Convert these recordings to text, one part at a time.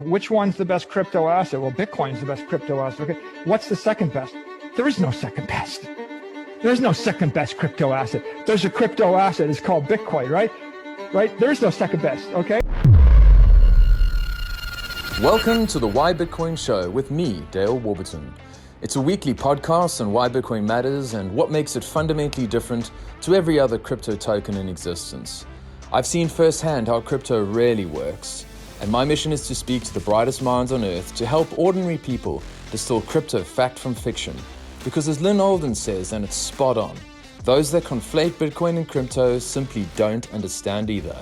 Which one's the best crypto asset? Well, Bitcoin's the best crypto asset. Okay. What's the second best? There is no second best. There's no second best crypto asset. There's a crypto asset. It's called Bitcoin, right? Right? There's no second best, okay? Welcome to the Why Bitcoin Show with me, Dale Warburton. It's a weekly podcast on why Bitcoin matters and what makes it fundamentally different to every other crypto token in existence. I've seen firsthand how crypto really works, and my mission is to speak to the brightest minds on earth to help ordinary people distill crypto fact from fiction. Because as Lynn Alden says, and it's spot on, those that conflate Bitcoin and crypto simply don't understand either.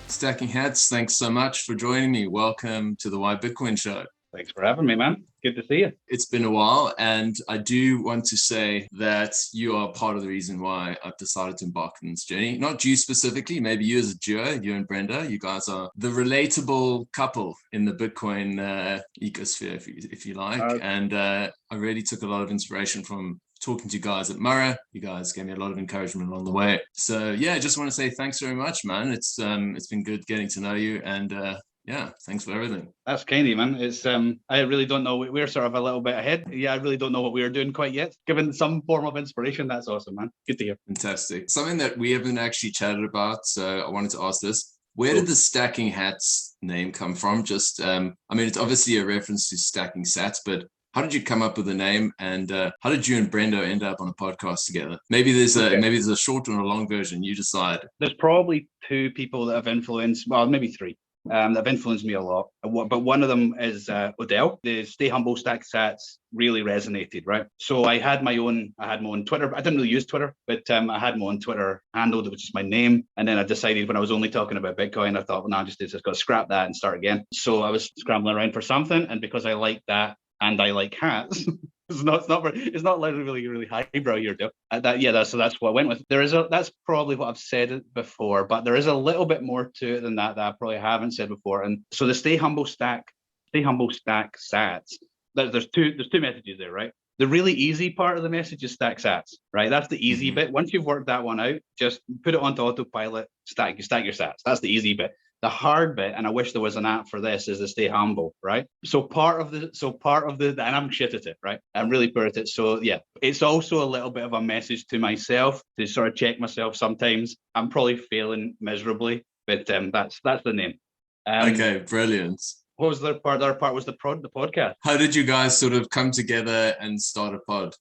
Stacking Hats, thanks so much for joining me. Welcome to the Why Bitcoin Show. Thanks for having me, man. Good to see you. It's been a while, and I do want to say that you are part of the reason why I've decided to embark on this journey. Not you specifically, maybe you as a duo, you and Brenda. You guys are the relatable couple in the Bitcoin ecosphere, if you like. And I really took a lot of inspiration from talking to you guys at Murrah. You guys gave me a lot of encouragement along the way. So yeah, I just want to say thanks very much, man. It's been good getting to know you, and yeah, thanks for everything. That's kind of you, man. It's I really don't know. We're sort of a little bit ahead. Yeah, I really don't know what we're doing quite yet. Given some form of inspiration, that's awesome, man. Good to hear. Fantastic. Something that we haven't actually chatted about, so I wanted to ask this. Where did the Stacking Hats name come from? Just, I mean, it's obviously a reference to stacking sats, but how did you come up with the name, and how did you and Brenda end up on a podcast together? Maybe there's a short and a long version. You decide. There's probably two people that have influenced, well, maybe three, that have influenced me a lot. But one of them is Odell. The Stay Humble Stack Sats really resonated, right? So I had my own Twitter. I didn't really use Twitter, but I had my own Twitter handle, which is my name. And then I decided when I was only talking about Bitcoin, I thought, well, no, I just got to scrap that and start again. So I was scrambling around for something, and because I like that, and I like hats. It's not like really highbrow here, Joe. So that's what I went with. That's probably what I've said before, but there is a little bit more to it than that I probably haven't said before. And so the Stay Humble Stack Sats. There's two messages there, right? The really easy part of the message is stack sats, right? That's the easy bit. Once you've worked that one out, just put it onto autopilot, stack your sats. That's the easy bit. The hard bit, and I wish there was an app for this, is the stay humble, right? So part of the, and I'm shit at it, right? I'm really poor at it. So yeah, it's also a little bit of a message to myself to sort of check myself sometimes. I'm probably failing miserably, but that's the name. Okay, brilliant. What was the other part? The other part was the podcast. How did you guys sort of come together and start a pod?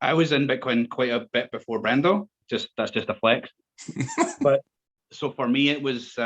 I was in Bitcoin quite a bit before Brendo. That's just a flex. But so for me, it was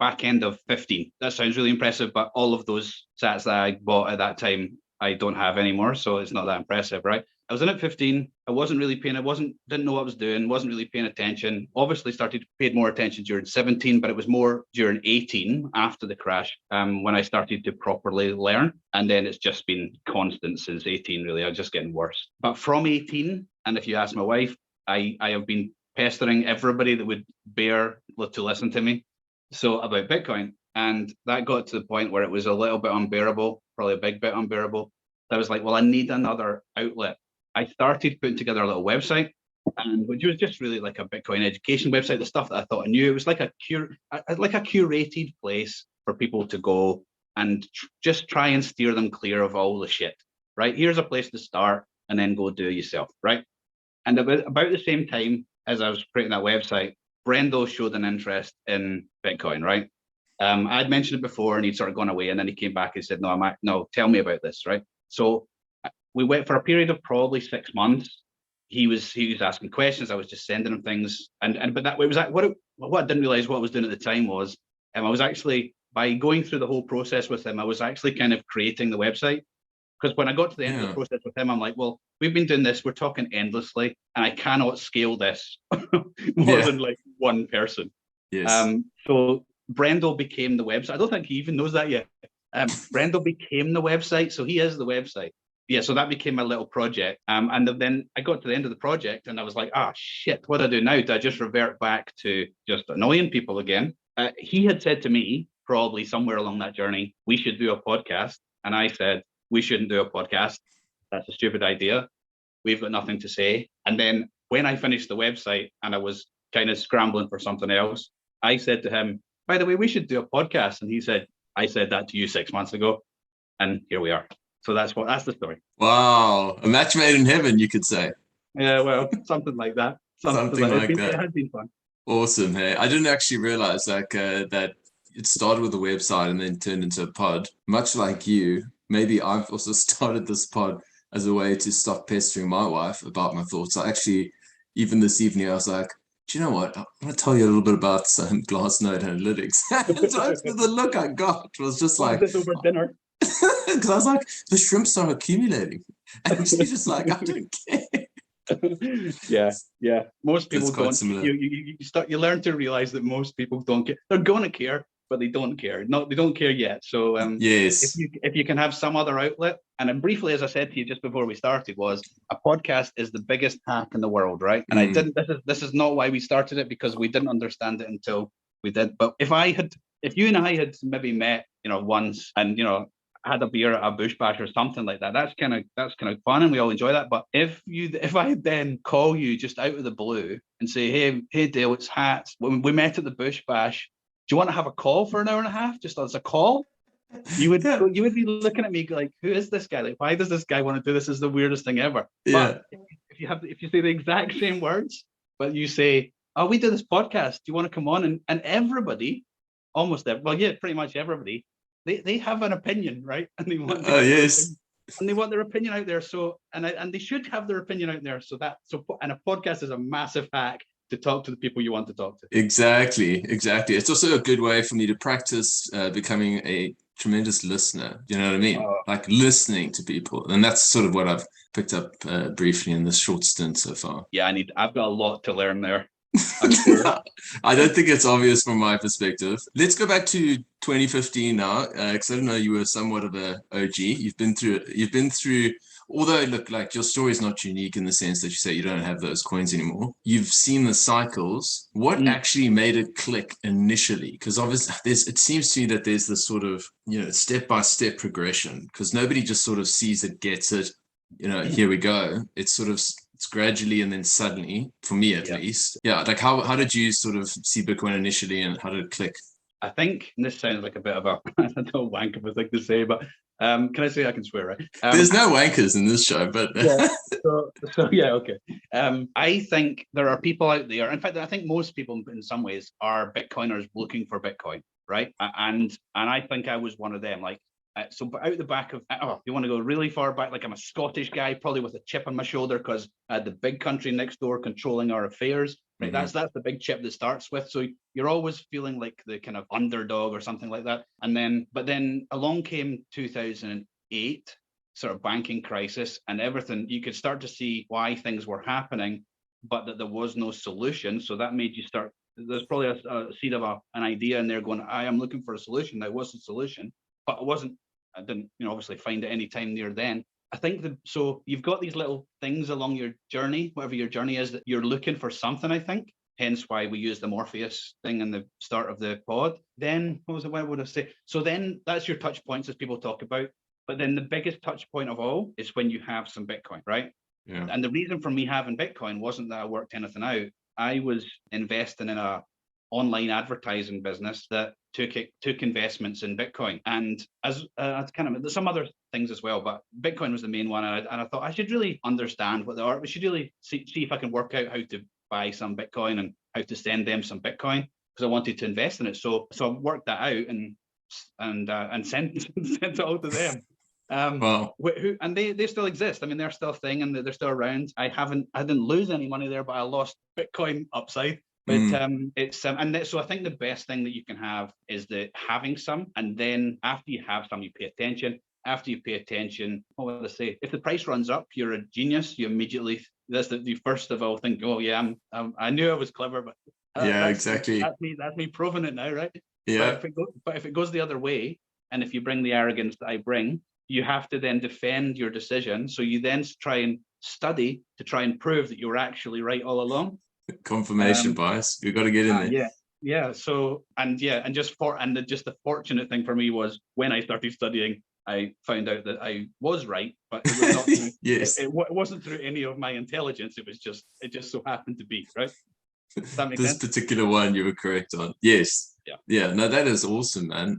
back end of 15. That sounds really impressive, but all of those sats that I bought at that time, I don't have anymore, so it's not that impressive, right? I was in at 15. I wasn't really paying. Didn't know what I was doing. Wasn't really paying attention. Obviously, paid more attention during 17, but it was more during 18 after the crash when I started to properly learn. And then it's just been constant since 18. Really, I was just getting worse. But from 18, and if you ask my wife, I have been pestering everybody that would bear to listen to me about Bitcoin, and that got to the point where it was a little bit unbearable, probably a big bit unbearable. I was like, well, I need another outlet. I started putting together a little website, and which was just really like a Bitcoin education website, the stuff that I thought I knew. It was like a curated place for people to go and just try and steer them clear of all the shit, right? Here's a place to start, and then go do it yourself, right? And about the same time as I was creating that website, Brendo showed an interest in Bitcoin, right? I'd mentioned it before, and he'd sort of gone away, and then he came back and said, no, tell me about this, right? So we went for a period of probably 6 months. He was asking questions. I was just sending him things, but that was what I didn't realize what I was doing at the time was, I was actually, by going through the whole process with him, I was actually kind of creating the website. Because when I got to the end of the process with him, I'm like, well, we've been doing this, we're talking endlessly, and I cannot scale this more than like one person. Yes. So Brendo became the website. I don't think he even knows that yet. Brendo became the website, so he is the website. Yeah, so that became my little project. And then I got to the end of the project, and I was like, shit, what do I do now? Do I just revert back to just annoying people again? He had said to me, probably somewhere along that journey, we should do a podcast. And I said, we shouldn't do a podcast. That's a stupid idea. We've got nothing to say. And then when I finished the website and I was kind of scrambling for something else. I said to him, by the way, we should do a podcast. And he said, I said that to you 6 months ago. And here we are. So that's the story. Wow. A match made in heaven, you could say. Yeah, well, something like that. Something like that. It has been fun. Awesome. Hey, I didn't actually realize that it started with a website and then turned into a pod. Much like you, maybe I've also started this pod as a way to stop pestering my wife about my thoughts. I actually, even this evening, I was like, do you know what? I'm going to tell you a little bit about some Glassnode analytics. The look I got was just like, this over dinner. Because I was like, the shrimps are accumulating. And she's just like, I don't care. Yeah. Most people don't. Similar. You learn to realize that most people don't care. They're going to care, but they don't care. They don't care yet. So yes, if you can have some other outlet, and then briefly, as I said to you just before we started, was a podcast is the biggest hack in the world, right? And I didn't. This is not why we started it, because we didn't understand it until we did. But if you and I had maybe met, once, and had a beer at a bush bash or something like that, that's kind of fun, and we all enjoy that. But if I then call you just out of the blue and say, hey Dale, it's Hats, when we met at the bush bash, do you want to have a call for an hour and a half just as a call? You would be looking at me like, who is this guy? Like, why does this guy want to do this? This is the weirdest thing ever. Yeah. But if you say the exact same words, but you say, oh, we do this podcast, do you want to come on? And everybody, pretty much everybody, they have an opinion, right? And they want and they want their opinion out there. So and they should have their opinion out there. And a podcast is a massive hack to talk to the people you want to talk to. Exactly. It's also a good way for me to practice becoming a tremendous listener. You know what I mean? Like listening to people, and that's sort of what I've picked up briefly in this short stint so far. Yeah, I've got a lot to learn there. I'm sure. I don't think it's obvious from my perspective. Let's go back to 2015 now, because I don't know, you were somewhat of a OG. You've been through. Although, look, like your story is not unique in the sense that you say you don't have those coins anymore. You've seen the cycles. What actually made it click initially? Because obviously, it seems to me that there's this sort of step-by-step progression. Because nobody just sort of sees it, gets it. Here we go. It's gradually and then suddenly, for me at least. Yeah, like how did you sort of see Bitcoin initially, and how did it click? I think, and this sounds like a bit of a wanker thing to say, but can I say I can swear, right? There's no wankers in this show, but okay. I think there are people out there. In fact, I think most people in some ways are Bitcoiners looking for Bitcoin, right? And I think I was one of them. Like, so out the back of, you want to go really far back, like I'm a Scottish guy, probably with a chip on my shoulder because the big country next door controlling our affairs, right? That's the big chip that starts with. So you're always feeling like the kind of underdog or something like that. But then along came 2008, sort of banking crisis and everything. You could start to see why things were happening, but that there was no solution. So that made you start, there's probably a seed of an idea in there going, I am looking for a solution. There was a solution, but I didn't, obviously find it any time near then. I think so you've got these little things along your journey, whatever your journey is, that you're looking for something, I think. Hence why we use the Morpheus thing in the start of the pod. Then, what would I say? So then that's your touch points, as people talk about. But then the biggest touch point of all is when you have some Bitcoin, right? Yeah. And the reason for me having Bitcoin wasn't that I worked anything out. I was investing in a online advertising business that took investments in Bitcoin, and as kind of there's some other things as well, but Bitcoin was the main one, and I thought I should really understand what they are. We should really see if I can work out how to buy some Bitcoin and how to send them some Bitcoin, because I wanted to invest in it. So I worked that out and sent it all to them. Wow. And they still exist. I mean, they're still a thing and they're still around. I didn't lose any money there, but I lost Bitcoin upside. But so I think the best thing that you can have is having some, and then after you have some, you pay attention. After you pay attention, what would I say? If the price runs up, you're a genius. You immediately, that's the first of all think, oh yeah, I knew I was clever, but exactly. That's me proving it now, right? Yeah. But if it goes the other way, and if you bring the arrogance that I bring, you have to then defend your decision. So you then try and study to try and prove that you were actually right all along. Confirmation bias. You've got to get in there. Yeah. So just the fortunate thing for me was when I started studying, I found out that I was right, but it was not. Yes. It wasn't through any of my intelligence. It just so happened to be right. Does that make This sense? particular one you were correct on. Yes. Yeah. Yeah. No, that is awesome, man.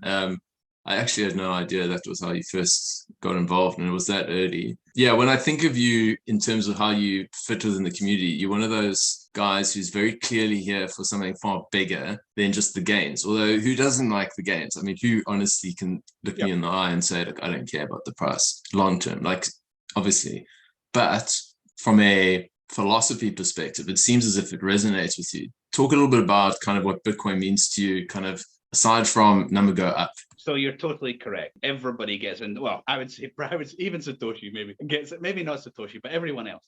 I actually had no idea that was how you first got involved and it was that early. Yeah, when I think of you in terms of how you fit within the community, you're one of those guys who's very clearly here for something far bigger than just the gains. Although who doesn't like the gains? I mean, who honestly can look me in the eye and say, look, I don't care about the price long term, like obviously. But from a philosophy perspective, it seems as if it resonates with you. Talk a little bit about kind of what Bitcoin means to you, kind of aside from number go up. So you're totally correct. Everybody gets in. Well, I would say even Satoshi maybe gets it. Maybe not Satoshi, but everyone else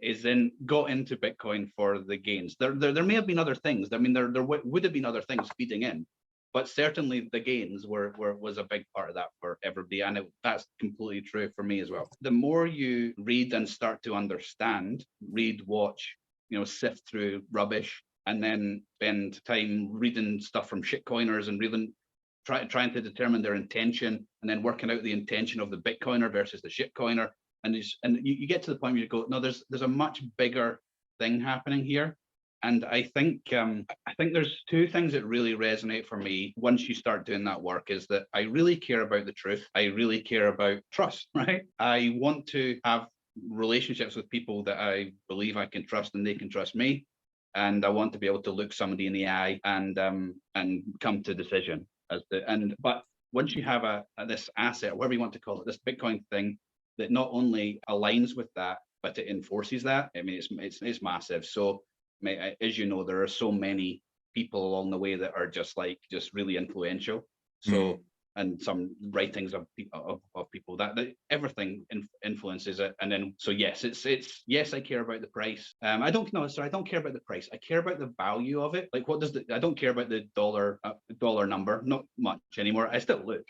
got into Bitcoin for the gains. There may have been other things. I mean, there would have been other things feeding in, but certainly the gains was a big part of that for everybody, and that's completely true for me as well. The more you read and start to understand, read, watch, sift through rubbish, and then spend time reading stuff from shitcoiners and reading. Trying to determine their intention and then working out the intention of the Bitcoiner versus the shitcoiner. And you get to the point where you go, no, there's a much bigger thing happening here. And I think there's two things that really resonate for me once you start doing that work is that I really care about the truth. I really care about trust, right? I want to have relationships with people that I believe I can trust and they can trust me. And I want to be able to look somebody in the eye and come to a decision. But once you have this asset, whatever you want to call it, this Bitcoin thing that not only aligns with that, but it enforces that. I mean, it's massive. So, as you know, there are so many people along the way that are just really influential. So, and some writings of people that everything influences it. And then, so yes, yes, I care about the price. I don't care about the price. I care about the value of it. Like, I don't care about the dollar number, not much anymore. I still look,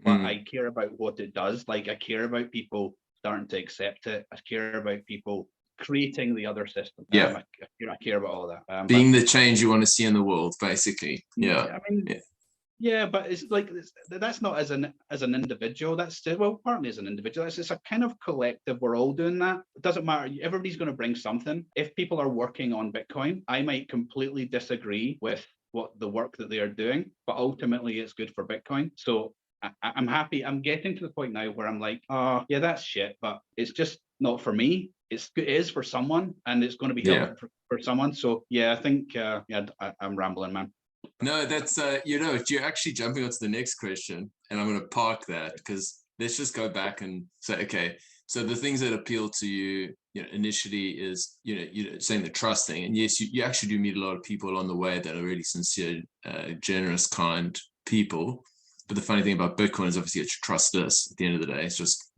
but I care about what it does. Like, I care about people starting to accept it. I care about people creating the other system. Yeah. I care about all that. Being the change you want to see in the world, basically. Yeah. I mean, yeah, but it's like that's not as an individual. That's partly as an individual. It's a kind of collective. We're all doing that. It doesn't matter. Everybody's going to bring something. If people are working on Bitcoin, I might completely disagree with what the work that they are doing, but ultimately it's good for Bitcoin. So I'm happy. I'm getting to the point now where I'm like, oh yeah, that's shit, but it's just not for me. It is for someone, and it's going to be helpful for someone. So yeah, I think I'm rambling, man. No, that's you're actually jumping onto the next question, and I'm going to park that because let's just go back and say, okay, so the things that appeal to you, initially is saying the trust thing, and yes, you actually do meet a lot of people along the way that are really sincere, generous, kind people. But the funny thing about Bitcoin is obviously it's trustless. At the end of the day, it's just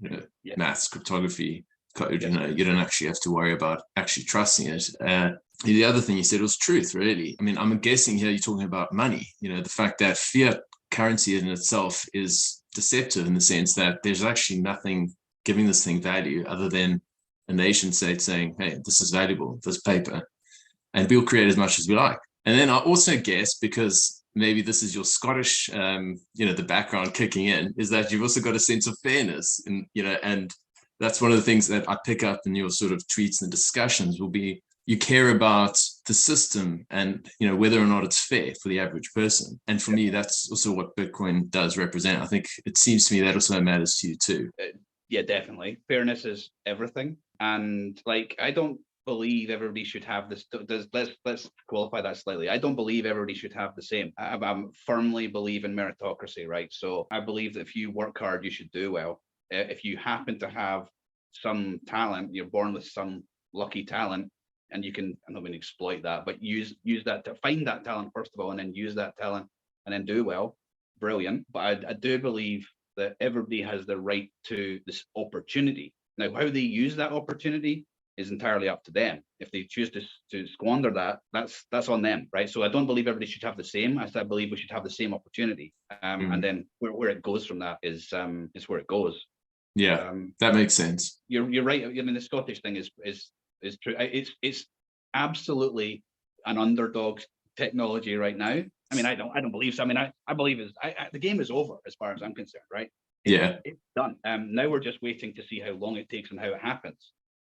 maths, cryptography, code. You don't actually have to worry about actually trusting it. The other thing you said was truth, really. I mean, I'm guessing here you're talking about money. The fact that fiat currency in itself is deceptive in the sense that there's actually nothing giving this thing value other than a nation state saying, hey, this is valuable, this paper, and we'll create as much as we like. And then I also guess, because maybe this is your Scottish, the background kicking in, is that you've also got a sense of fairness, and that's one of the things that I pick up in your sort of tweets and discussions will be, you care about the system and whether or not it's fair for the average person. And for me, that's also what Bitcoin does represent. I think it seems to me that also matters to you too. Yeah, definitely. Fairness is everything. And I don't believe everybody should have this. Let's qualify that slightly. I don't believe everybody should have the same. I firmly believe in meritocracy, right? So I believe that if you work hard, you should do well. If you happen to have some talent, you're born with some lucky talent, and you can, I'm not going to exploit that, but use that to find that talent first of all, and then use that talent and then do well. Brilliant. But I do believe that everybody has the right to this opportunity. Now, how they use that opportunity is entirely up to them. If they choose to squander that, that's on them, right? So I don't believe everybody should have the same. I believe we should have the same opportunity. And then where it goes from that is where it goes. Yeah, that makes sense. You're right. I mean, the Scottish thing is true. It's absolutely an underdog technology right now. I mean, I don't believe so. I mean, I believe the game is over as far as I'm concerned, right? It's done. Now we're just waiting to see how long it takes and how it happens,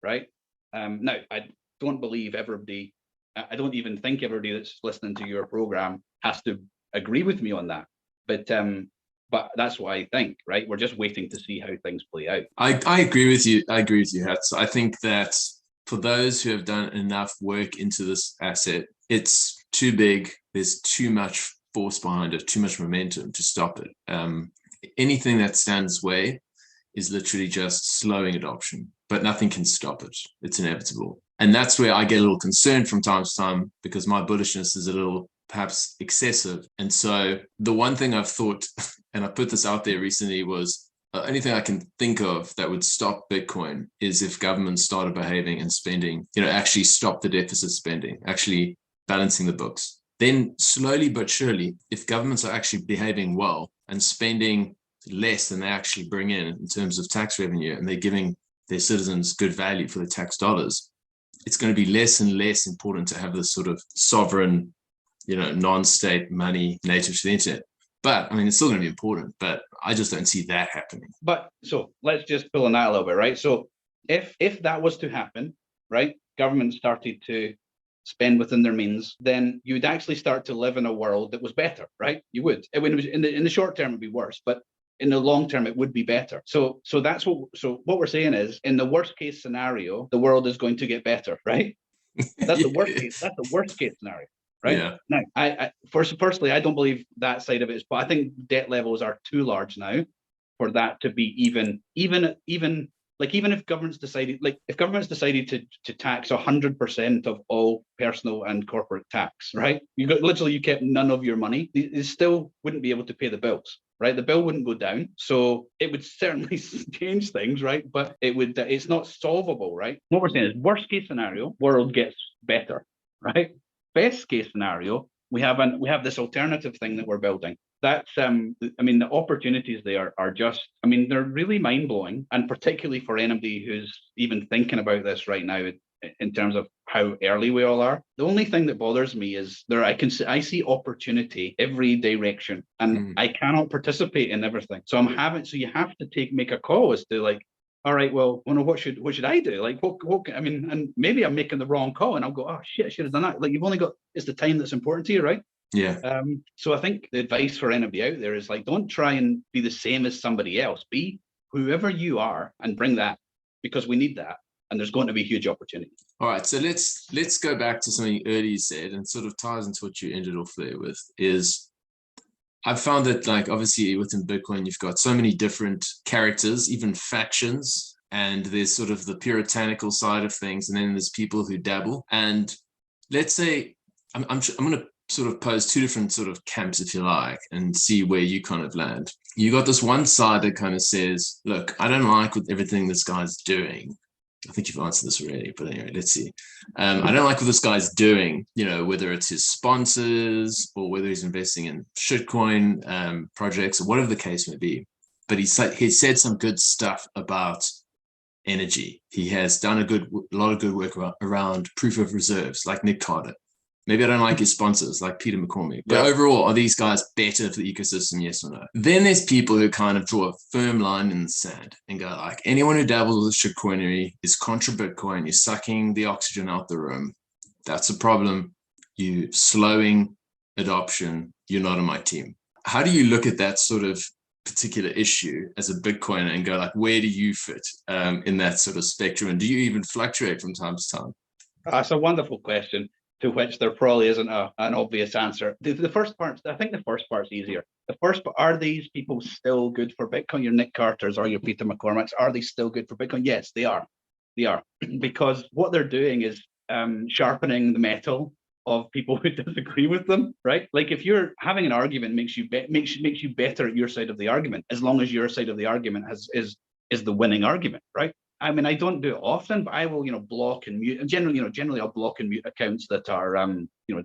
right? Now I don't believe everybody I don't even think everybody that's listening to your program has to agree with me on that. But that's what I think, right? We're just waiting to see how things play out. I agree with you. I agree with you, Hats. I think that for those who have done enough work into this asset, it's too big. There's too much force behind it, too much momentum to stop it. Anything that stands way is literally just slowing adoption, but nothing can stop it. It's inevitable. And that's where I get a little concerned from time to time, because my bullishness is a little perhaps excessive. And so the one thing I've thought, and I put this out there recently, was anything I can think of that would stop Bitcoin is if governments started behaving and spending, actually stop the deficit spending, actually balancing the books. Then slowly but surely, if governments are actually behaving well and spending less than they actually bring in terms of tax revenue, and they're giving their citizens good value for the tax dollars, it's going to be less and less important to have this sort of sovereign, non-state money native to the internet. But I mean, it's still going to be important, but I just don't see that happening. But so let's just pull on that a little bit, right? So if that was to happen, right, government started to spend within their means, then you would actually start to live in a world that was better, right? You would. It would in the short term it'd be worse, but in the long term it would be better. So what we're saying is, in the worst case scenario, the world is going to get better, right? That's the worst case. That's the worst case scenario, right? Yeah. Now, I personally, I don't believe that side of it is, but I think debt levels are too large now for that to be even if governments decided, to tax 100% of all personal and corporate tax, right? You kept none of your money, you still wouldn't be able to pay the bills, right? The bill wouldn't go down. So it would certainly change things, right? But it's not solvable, right? What we're saying is, worst case scenario, world gets better, right? Best case scenario, we have this alternative thing that we're building. That's the opportunities there are just, they're really mind-blowing, and particularly for anybody who's even thinking about this right now in terms of how early we all are. The only thing that bothers me is I see opportunity every direction, and I cannot participate in everything. So you have to make a call as to, like, all right, well, what should I do? Like, and maybe I'm making the wrong call, and I'll go, oh shit, I should have done that. Like, you've only got, it's the time that's important to you, right? Yeah. So I think the advice for anybody out there is, like, don't try and be the same as somebody else. Be whoever you are and bring that, because we need that, and there's going to be huge opportunity. All right, so let's go back to something earlier you said, and sort of ties into what you ended off there with, is I've found that, like, obviously within Bitcoin, you've got so many different characters, even factions, and there's sort of the puritanical side of things, and then there's people who dabble. And let's say I'm going to sort of pose two different sort of camps, if you like, and see where you kind of land. You got this one side that kind of says, look, I don't like everything this guy's doing. I think you've answered this already, but anyway, let's see. I don't like what this guy's doing, whether it's his sponsors or whether he's investing in shitcoin projects or whatever the case may be. But he said some good stuff about energy. He has done a lot of good work around proof of reserves, like Nick Carter. Maybe I don't like his sponsors, like Peter McCormick. But overall, are these guys better for the ecosystem, yes or no? Then there's people who kind of draw a firm line in the sand and go, like, anyone who dabbles with shitcoinery is contra Bitcoin. You're sucking the oxygen out the room. That's a problem. You're slowing adoption. You're not on my team. How do you look at that sort of particular issue as a Bitcoiner and go, like, where do you fit in that sort of spectrum? And do you even fluctuate from time to time? That's a wonderful question, to which there probably isn't an obvious answer. The first part, I think the first part's easier. The first part, are these people still good for Bitcoin? Your Nick Carters or your Peter McCormicks, are they still good for Bitcoin? Yes, they are. They are. Because what they're doing is sharpening the metal of people who disagree with them, right? Like, if you're having an argument, makes you better at your side of the argument, as long as your side of the argument is the winning argument, right? I don't do it often, but I will, block and mute. And generally I'll block and mute accounts that are,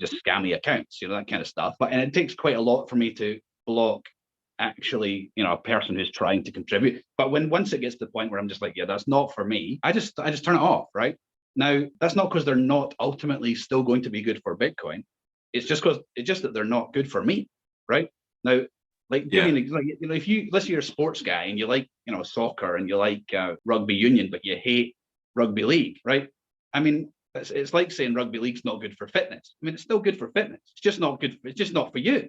just scammy accounts, that kind of stuff. And it takes quite a lot for me to block actually, a person who's trying to contribute. But once it gets to the point where I'm just like, yeah, that's not for me, I just turn it off, right? Now, that's not because they're not ultimately still going to be good for Bitcoin. It's just that they're not good for me, right? Now, like, if you, let's say you're a sports guy and you like, soccer and you like rugby union, but you hate rugby league, right? It's like saying rugby league's not good for fitness. I mean, it's still good for fitness. It's just not good. It's just not for you,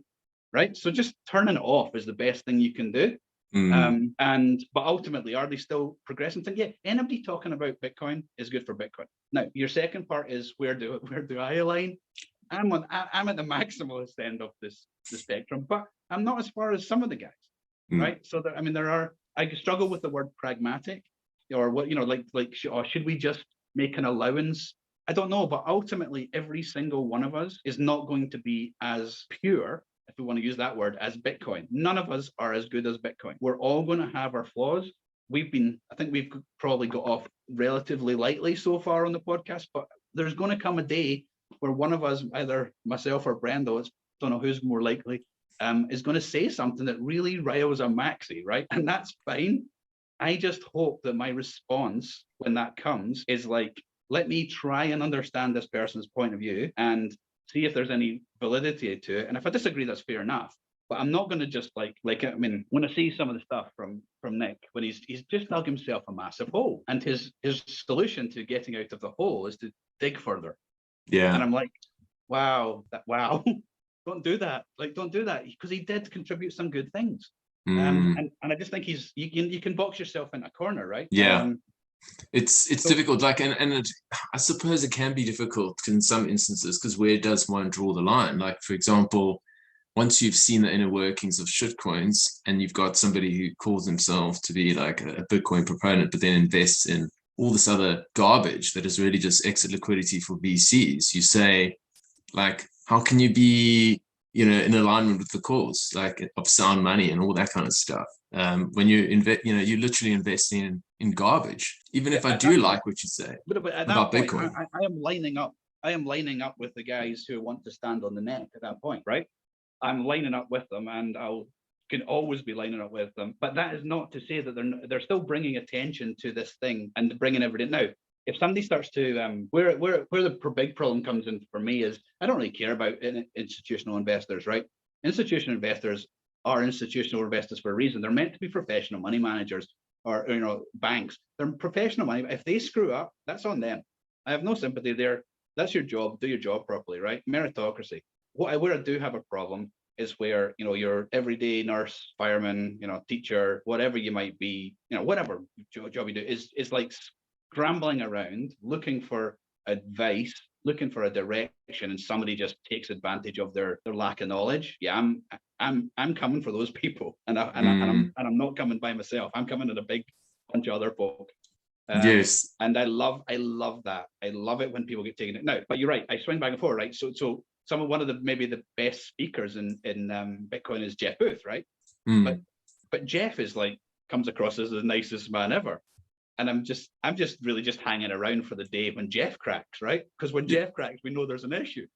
right? So just turning it off is the best thing you can do. But ultimately, are they still progressing? Yeah, anybody talking about Bitcoin is good for Bitcoin. Now, your second part is where do I align? I'm at the maximalist end of the spectrum, but I'm not as far as some of the guys, right? So I struggle with the word pragmatic, or what, should we just make an allowance? I don't know, but ultimately, every single one of us is not going to be as pure, if we want to use that word, as Bitcoin. None of us are as good as Bitcoin. We're all going to have our flaws. I think we've probably got off relatively lightly so far on the podcast, but there's going to come a day where one of us, either myself or Brendo, don't know who's more likely, is going to say something that really riles a maxi, right? And that's fine. I just hope that my response when that comes is like, let me try and understand this person's point of view and see if there's any validity to it. And if I disagree, that's fair enough. But I'm not going to just when I see some of the stuff from Nick, when he's just dug himself a massive hole, and his solution to getting out of the hole is to dig further. Yeah. And I'm like, wow, don't do that. Don't do that, because he did contribute some good things. And I just think you can box yourself in a corner, right? Yeah. It's difficult, I suppose it can be difficult in some instances, because where does one draw the line? Like, for example, once you've seen the inner workings of shitcoins and you've got somebody who calls himself to be like a Bitcoin proponent, but then invests in all this other garbage that is really just exit liquidity for VCs, you say, like, how can you be, in alignment with the cause, like, of sound money and all that kind of stuff? When you invest, you're literally investing in garbage. Even if I do like what you say but at about that point, Bitcoin, I am lining up. I am lining up with the guys who want to stand on the neck at that point, right? I'm lining up with them, and can always be lining up with them. But that is not to say that they're still bringing attention to this thing and bringing everything. Now, if somebody starts to where the big problem comes in for me is, I don't really care about institutional investors, right? Institutional investors are institutional investors for a reason. They're meant to be professional money managers, or banks. They're professional money. If they screw up, that's on them. I have no sympathy there. That's your job. Do your job properly, right? Meritocracy. Where I do have a problem is where, your everyday nurse, fireman, teacher, whatever you might be, whatever job you do, is like scrambling around looking for advice, looking for a direction, and somebody just takes advantage of their lack of knowledge. Yeah, I'm coming for those people, and I'm not coming by myself. I'm coming at a big bunch of other folk. yes, and I love that. I love it when people get taken it. Now, but you're right. I swing back and forth, right? So one of the maybe the best speakers in Bitcoin is Jeff Booth, right? But Jeff is comes across as the nicest man ever. And I'm just really just hanging around for the day when Jeff cracks, right? Because when Jeff cracks, we know there's an issue.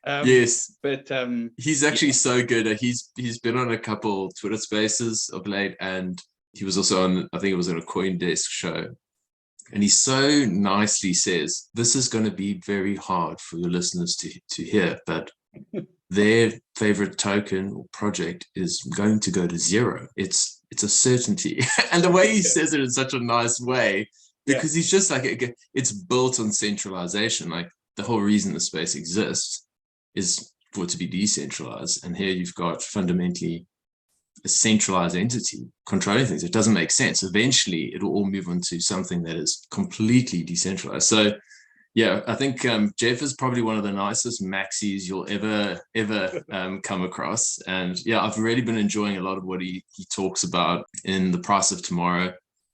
Yes, but he's actually so good. He's been on a couple Twitter Spaces of late, and he was also on, I think it was on a CoinDesk show. And he so nicely says, this is going to be very hard for your listeners to hear, but their favorite token or project is going to go to zero. It's a certainty. And the way he says it in such a nice way, because he's just like, it's built on centralization. Like, the whole reason the space exists is for it to be decentralized. And here you've got fundamentally a centralized entity controlling things. It doesn't make sense. Eventually, it'll all move on to something that is completely decentralized. So, yeah, I think Jeff is probably one of the nicest maxis you'll ever come across. And yeah, I've really been enjoying a lot of what he talks about in The Price of Tomorrow.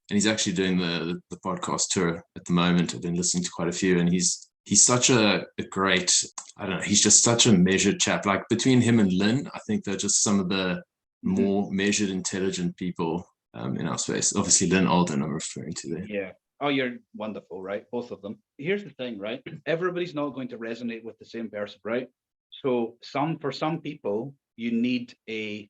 And he's actually doing the podcast tour at the moment. I've been listening to quite a few, and he's such a great, I don't know, he's just such a measured chap. Like, between him and Lynn, I think they're just some of the more measured, intelligent people in our space. Obviously, Lynn Alden I'm referring to there. Yeah. Oh, you're wonderful, right? Both of them. Here's the thing, right? Everybody's not going to resonate with the same person, right? So for some people, you need a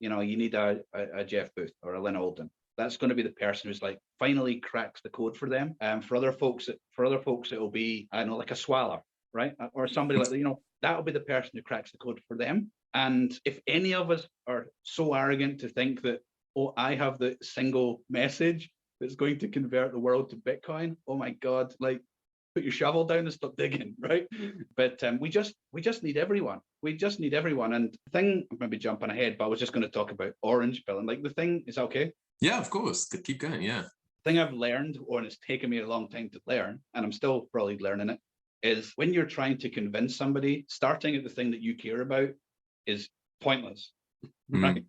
Jeff Booth or a Lynn Alden. That's going to be the person who's finally cracks the code for them. For other folks, it will be, I don't know, like a Swaller, right? Or somebody that'll be the person who cracks the code for them. And if any of us are so arrogant to think that, oh, I have the single message that's going to convert the world to Bitcoin, oh my God, put your shovel down and stop digging, right? But we just need everyone. We just need everyone. And the thing, I'm maybe jumping ahead, but I was just going to talk about orange pilling. Like the thing, is that okay? Yeah, of course. Keep going. Yeah. The thing I've learned, and it's taken me a long time to learn, and I'm still probably learning it, is when you're trying to convince somebody, starting at the thing that you care about is pointless, right?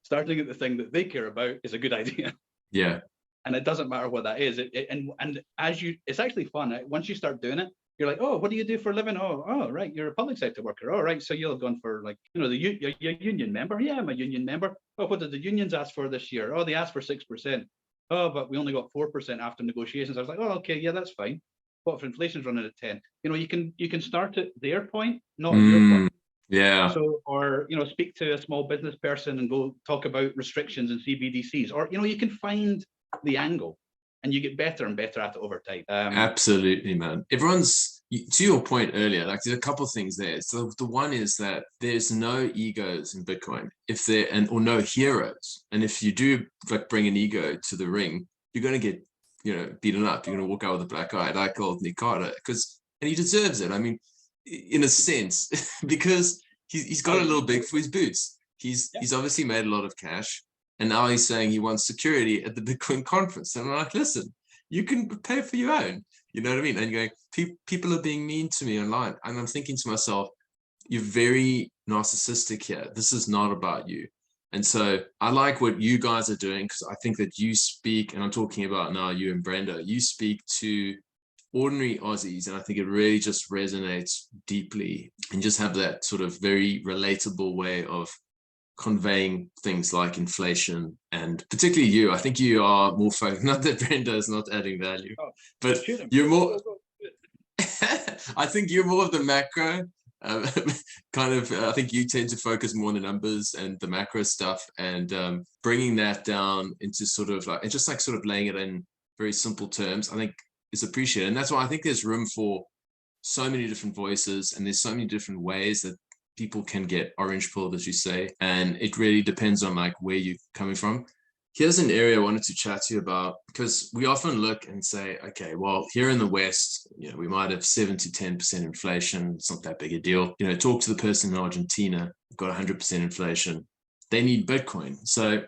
Starting at the thing that they care about is a good idea. Yeah. And it doesn't matter what that is. And as you, it's actually fun. Right? Once you start doing it, you're like, oh, what do you do for a living? Oh, right, you're a public sector worker. Oh, right, so you'll have gone for like, you're a union member. Yeah, I'm a union member. Oh, what did the unions ask for this year? Oh, they asked for 6%. Oh, but we only got 4% after negotiations. I was like, oh, okay, yeah, that's fine. What if inflation's running at 10? You can start at their point, not at your point. Yeah. So, or, speak to a small business person and go talk about restrictions and CBDCs, or, you can find the angle and you get better and better at it over time. Absolutely, man. Everyone's, to your point earlier, like there's a couple of things there. So the one is that there's no egos in Bitcoin or no heroes. And if you do like bring an ego to the ring, you're going to get, beaten up. You're going to walk out with a black eye, like old Nick Carter, and he deserves it. I mean, in a sense, because he's got a little big for his boots. He's obviously made a lot of cash, and now he's saying he wants security at the Bitcoin conference. And I'm like, listen, you can pay for your own. You know what I mean? And you're going, people are being mean to me online. And I'm thinking to myself, you're very narcissistic here. This is not about you. And so I like what you guys are doing, because I think that you speak, and I'm talking about now you and Brenda, you speak to ordinary Aussies, and I think it really just resonates deeply, and just have that sort of very relatable way of conveying things like inflation. And particularly you, I think you are more focused, not that Brenda is not adding value, but you're more I think you're more of the macro kind of. I think you tend to focus more on the numbers and the macro stuff, and bringing that down into sort of like, and just like sort of laying it in very simple terms, I think is appreciated. And that's why I think there's room for so many different voices, and there's so many different ways that people can get orange pilled, as you say. And it really depends on like where you're coming from. Here's an area I wanted to chat to you about, because we often look and say, okay, well, here in the West, we might have 7 to 10% inflation. It's not that big a deal. Talk to the person in Argentina, got 100% inflation. They need Bitcoin. So,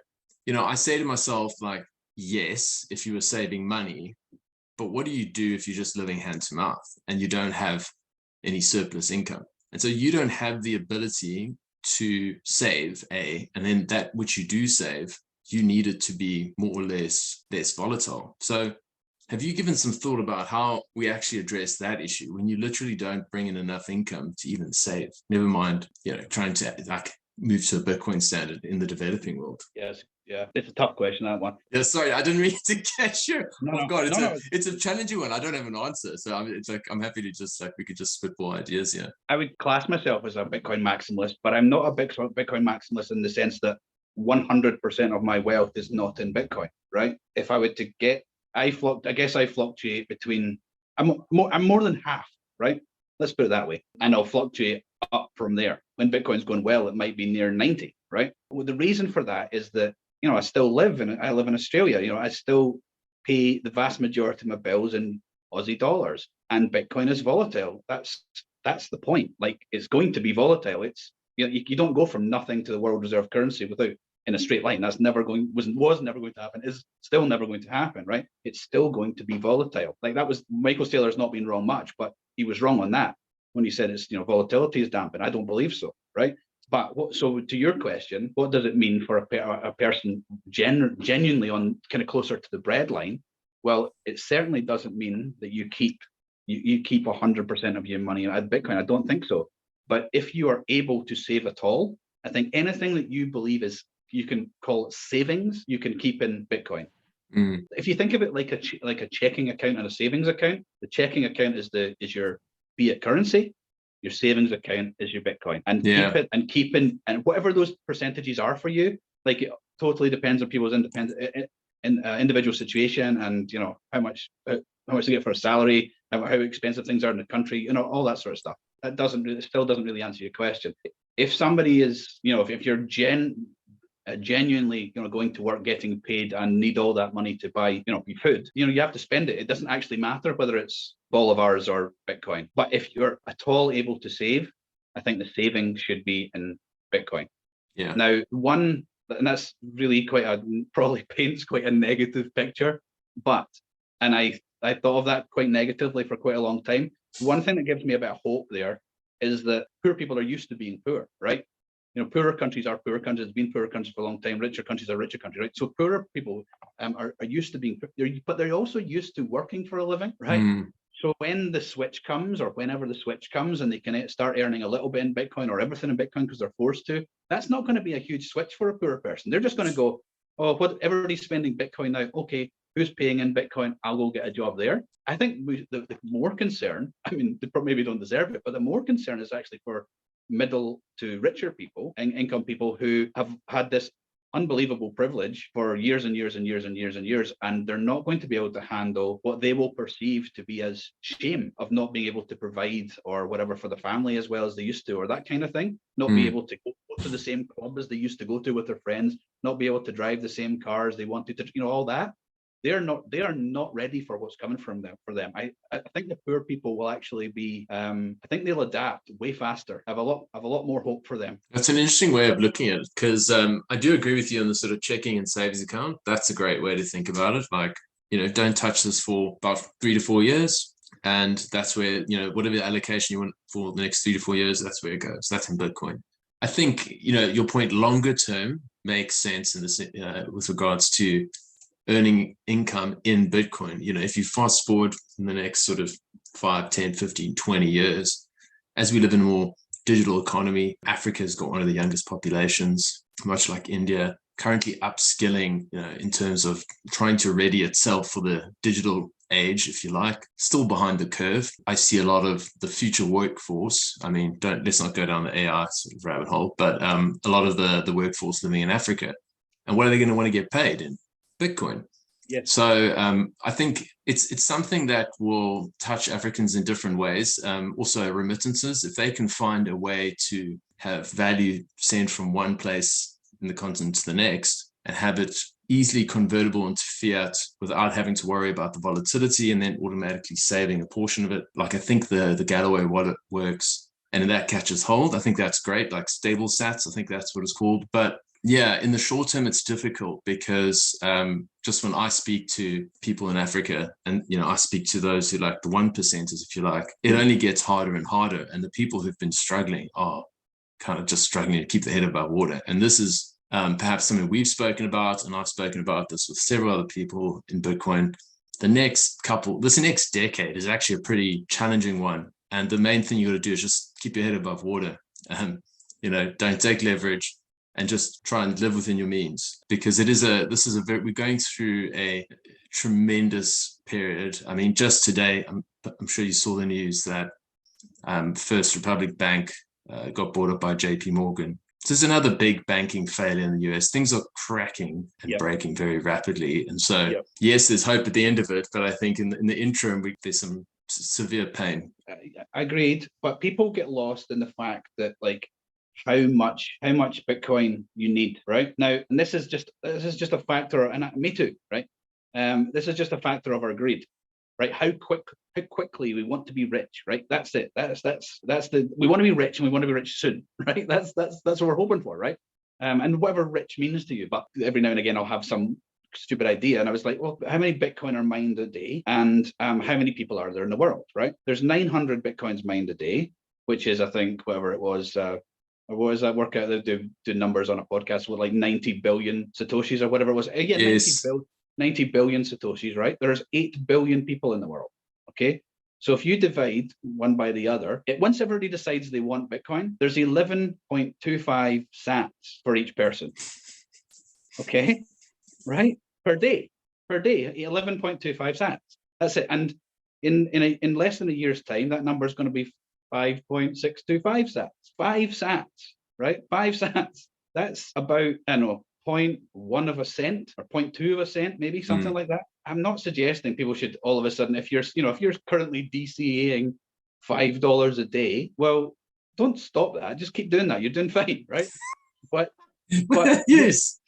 I say to myself, like, yes, if you were saving money, but what do you do if you're just living hand to mouth and you don't have any surplus income? And so you don't have the ability to save, and then that which you do save, you need it to be more or less volatile. So have you given some thought about how we actually address that issue when you literally don't bring in enough income to even save? Never mind, trying to like move to a Bitcoin standard in the developing world. Yes. Yeah, it's a tough question, that one. Yeah, sorry, I didn't mean to catch you. No, God, it's a challenging one. I don't have an answer, so it's like I'm happy to just we could just spitball ideas. Yeah, I would class myself as a Bitcoin maximalist, but I'm not a Bitcoin maximalist in the sense that 100% of my wealth is not in Bitcoin. Right? If I were to get, I guess I fluctuate between. I'm more than half. Right? Let's put it that way, and I'll fluctuate up from there. When Bitcoin's going well, it might be near 90. Right? Well, the reason for that is that I still live in Australia. I still pay the vast majority of my bills in Aussie dollars, and Bitcoin is volatile. That's the point. Like, it's going to be volatile. It's you don't go from nothing to the world reserve currency without in a straight line. That's was never going to happen. Is still never going to happen. Right? It's still going to be volatile. Like, that was Michael Saylor's not been wrong much, but he was wrong on that when he said it's volatility is dampened. I don't believe so. Right? But so to your question, what does it mean for a person genuinely on kind of closer to the breadline? Well, it certainly doesn't mean that you keep 100% of your money at Bitcoin. I don't think so. But if you are able to save at all, I think anything that you believe is, you can call it savings, you can keep in Bitcoin. If you think of it like a checking account and a savings account, the checking account is your fiat currency. Your savings account is your Bitcoin, and keep in, and whatever those percentages are for you, like, it totally depends on people's individual situation, and how much they get for a salary, how expensive things are in the country, all that sort of stuff. It still doesn't really answer your question. If somebody is, if you're genuinely, going to work, getting paid, and need all that money to buy, your food, you have to spend it. It doesn't actually matter whether it's bolivars or Bitcoin. But if you're at all able to save, I think the saving should be in Bitcoin. Yeah. Now, and that's really probably paints quite a negative picture, and I thought of that quite negatively for quite a long time. One thing that gives me a bit of hope there is that poor people are used to being poor, right? Poorer countries are poorer countries, have been poorer countries for a long time. Richer countries are richer countries, right? So poorer people are used to being, but they're also used to working for a living, right? So when the switch comes, or whenever the switch comes, and they can start earning a little bit in Bitcoin or everything in Bitcoin because they're forced to, that's not going to be a huge switch for a poorer person. They're just going to go, oh, what, everybody's spending Bitcoin now. Okay, who's paying in Bitcoin? I'll go get a job there. I think the more concern, I mean, they maybe don't deserve it, but the more concern is actually for middle to richer people and income people who have had this unbelievable privilege for years and years and years and years and years, and they're not going to be able to handle what they will perceive to be as shame of not being able to provide or whatever for the family as well as they used to, or that kind of thing. Not be able to go to the same club as they used to go to with their friends, not be able to drive the same cars they wanted to, all that. They are not ready for what's coming from them for them. I think the poor people will actually be I think they'll adapt way faster. I have a lot more hope for them. That's an interesting way of looking at it, because I do agree with you on the sort of checking and savings account. That's a great way to think about it. Like, don't touch this for about 3 to 4 years, and that's where, whatever allocation you want for the next 3 to 4 years, that's where it goes. That's in Bitcoin. I think, your point longer term makes sense in this with regards to earning income in Bitcoin. If you fast forward in the next sort of 5, 10, 15, 20 years, as we live in a more digital economy, Africa's got one of the youngest populations, much like India, currently upskilling, in terms of trying to ready itself for the digital age, if you like, still behind the curve. I see a lot of the future workforce. I mean, let's not go down the AI sort of rabbit hole, but a lot of the workforce living in Africa. And what are they going to want to get paid in? Bitcoin. Yes. So I think it's something that will touch Africans in different ways. Also remittances, if they can find a way to have value sent from one place in the continent to the next and have it easily convertible into fiat without having to worry about the volatility and then automatically saving a portion of it. Like, I think the Galloway wallet works, and that catches hold. I think that's great. Like stable sats, I think that's what it's called. But yeah, in the short term, it's difficult because just when I speak to people in Africa, and I speak to those who like the 1%ers, if you like, it only gets harder and harder. And the people who've been struggling are kind of just struggling to keep their head above water. And this is perhaps something we've spoken about, and I've spoken about this with several other people in Bitcoin. This next decade is actually a pretty challenging one. And the main thing you got to do is just keep your head above water. Don't take leverage, and just try and live within your means, because we're going through a tremendous period. I mean, just today, I'm sure you saw the news that First Republic Bank got bought up by JP Morgan. So there's another big banking failure in the US. Things are cracking and breaking very rapidly. And so, yes, there's hope at the end of it, but I think in the interim, there's some severe pain. Agreed. But people get lost in the fact that, like, how much Bitcoin you need right now, and this is just a factor, and me too, right? This is just a factor of our greed, right? How quickly we want to be rich, right? That's it. We want to be rich, and we want to be rich soon, right? That's what we're hoping for, right? And whatever rich means to you. But every now and again, I'll have some stupid idea, and I was like, well, how many Bitcoin are mined a day, and how many people are there in the world, right? There's 900 Bitcoins mined a day, which is, I think, whatever it was. What does that work out? They do numbers on a podcast with like 90 billion Satoshis or whatever it was. Yeah, yes. 90 billion Satoshis, right? There's 8 billion people in the world, okay? So if you divide one by the other, once everybody decides they want Bitcoin, there's 11.25 sats for each person, okay? Right? Per day, 11.25 sats. That's it. And in less than a year's time, that number is going to be 5.625 sats. 5 sats, right? 5 sats. That's about, 0.1 of a cent or 0.2 of a cent, maybe something like that. I'm not suggesting people should all of a sudden, if you're currently DCAing $5 a day, well, don't stop that. Just keep doing that. You're doing fine, right? But But Yes.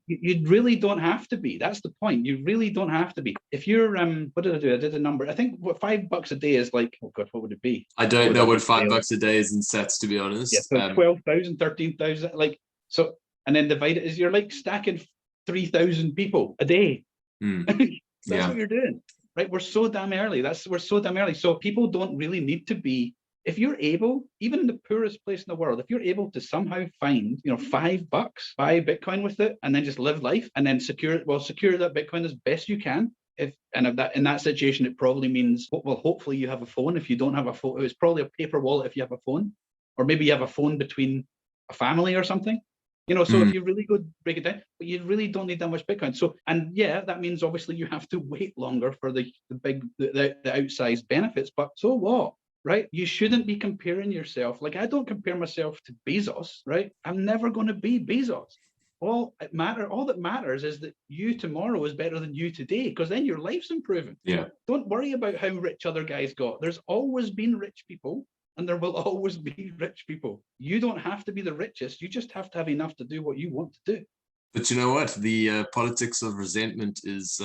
you really don't have to be. That's the point. You really don't have to be. If you're what did I do? I did a number. I think what $5 a day is like, oh God, what would it be? I don't know what $5 $5 a day is in sats, to be Yeah, honest. so 12,000, 13,000, like, so, and then divide it, is you're like stacking 3,000 people a day. That's what you're doing, right? We're so damn early. We're so damn early. So people don't really need to be, if you're able, even in the poorest place in the world, if you're able to somehow find, $5, buy Bitcoin with it, and then just live life, and then secure that Bitcoin as best you can. If that in that situation, it probably means, well, hopefully you have a phone. If you don't have a phone, it's probably a paper wallet if you have a phone, or maybe you have a phone between a family or something. So if you really go break it down, but you really don't need that much Bitcoin. So, and yeah, that means obviously you have to wait longer for the outsized benefits, but so what? Right? You shouldn't be comparing yourself. Like, I don't compare myself to Bezos, right? I'm never going to be Bezos. All that matters is that you tomorrow is better than you today, because then your life's improving. Yeah. Don't worry about how rich other guys got. There's always been rich people, and there will always be rich people. You don't have to be the richest. You just have to have enough to do what you want to do. But you know what? The politics of resentment is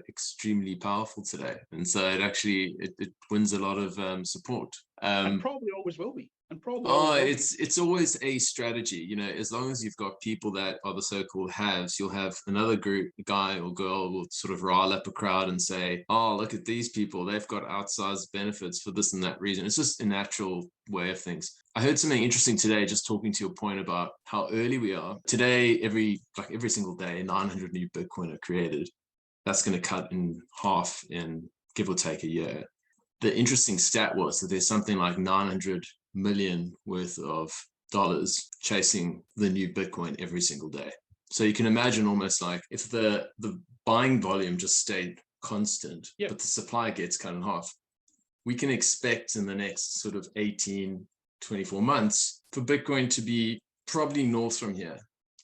extremely powerful today. And so it wins a lot of support. And probably always will be. And probably it's always a strategy. As long as you've got people that are the so-called haves, you'll have another group, guy or girl, will sort of rile up a crowd and say, oh, look at these people. They've got outsized benefits for this and that reason. It's just a natural way of things. I heard something interesting today, just talking to your point about how early we are. Today, every single day, 900 new Bitcoin are created. That's going to cut in half in give or take a year. The interesting stat was that there's something like 900 million worth of dollars chasing the new Bitcoin every single day. So you can imagine almost like if the buying volume just stayed constant, but the supply gets cut in half, we can expect in the next sort of 18, 24 months for Bitcoin to be probably north from here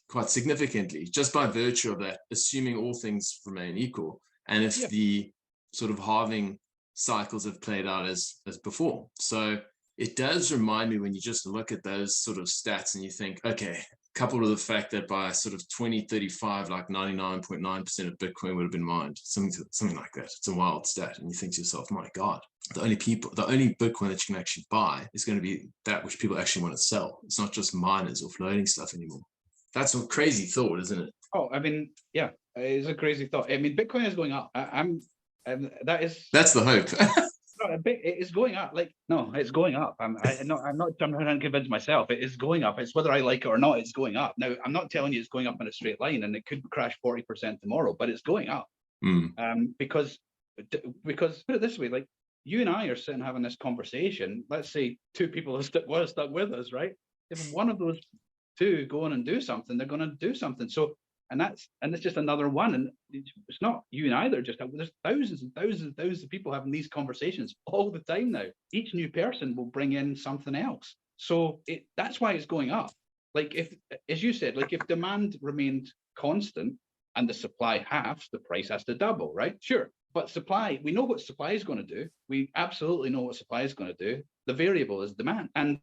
quite significantly, just by virtue of that, assuming all things remain equal. And if the sort of halving cycles have played out as before. So it does remind me, when you just look at those sort of stats and you think, okay, coupled with the fact that by sort of 2035, like 99.9% of Bitcoin would have been mined, something like that. It's a wild stat. And you think to yourself, my God, the only Bitcoin that you can actually buy is going to be that which people actually want to sell. It's not just miners or floating stuff anymore. That's a crazy thought, isn't it? Oh, I mean, yeah, it's a crazy thought. I mean, Bitcoin is going up. That's the hope. No, it is going up. Like, no, it's going up. I'm not trying to convince myself. It is going up. It's whether I like it or not, it's going up. Now, I'm not telling you it's going up in a straight line, and it could crash 40% tomorrow, but it's going up. Because put it this way, like, you and I are sitting having this conversation. Let's say two people have stuck with us, right? If one of those two go on and do something, they're going to do something. So, and it's just another one. And it's not you and I, there's thousands and thousands and thousands of people having these conversations all the time now. Each new person will bring in something else. So that's why it's going up. Like, if, as you said, like, if demand remained constant and the supply halves, the price has to double, right? Sure. But supply, we know what supply is going to do. We absolutely know what supply is going to do. The variable is demand. And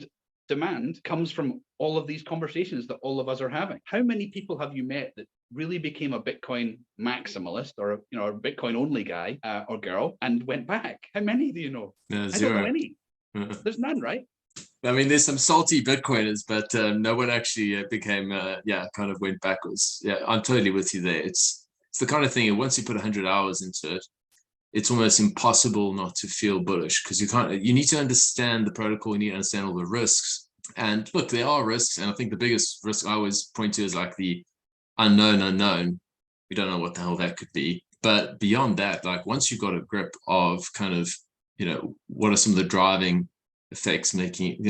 demand comes from all of these conversations that all of us are having. How many people have you met that really became a Bitcoin maximalist, or a Bitcoin only guy or girl, and went back? How many do you know? Zero. I don't know any. There's none, right? I mean, there's some salty Bitcoiners, but no one actually became, kind of went backwards. Yeah, I'm totally with you there. It's the kind of thing, once you put 100 hours into it, it's almost impossible not to feel bullish, because you need to understand the protocol, you need to understand all the risks. And look, there are risks. And I think the biggest risk I always point to is like the unknown. We don't know what the hell that could be. But beyond that, like, once you've got a grip of kind of, what are some of the driving effects making,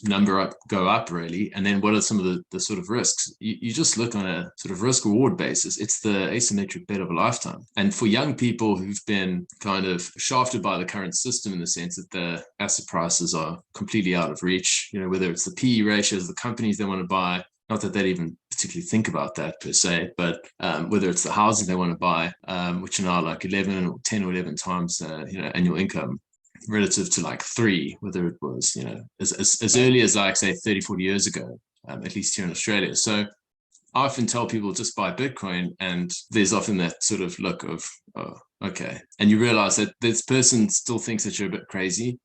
number go up really, and then what are some of the sort of risks, you just look on a sort of risk reward basis. It's the asymmetric bet of a lifetime. And for young people who've been kind of shafted by the current system, in the sense that the asset prices are completely out of reach, whether it's the PE ratios, the companies they want to buy, not that they'd even particularly think about that per se, but whether it's the housing they want to buy, which are now like 11 or 10 or 11 times annual income, relative to like 3, whether it was, as early as, like, say 30, 40 years ago, at least here in Australia. So I often tell people just buy Bitcoin, and there's often that sort of look of, oh, okay. And you realize that this person still thinks that you're a bit crazy,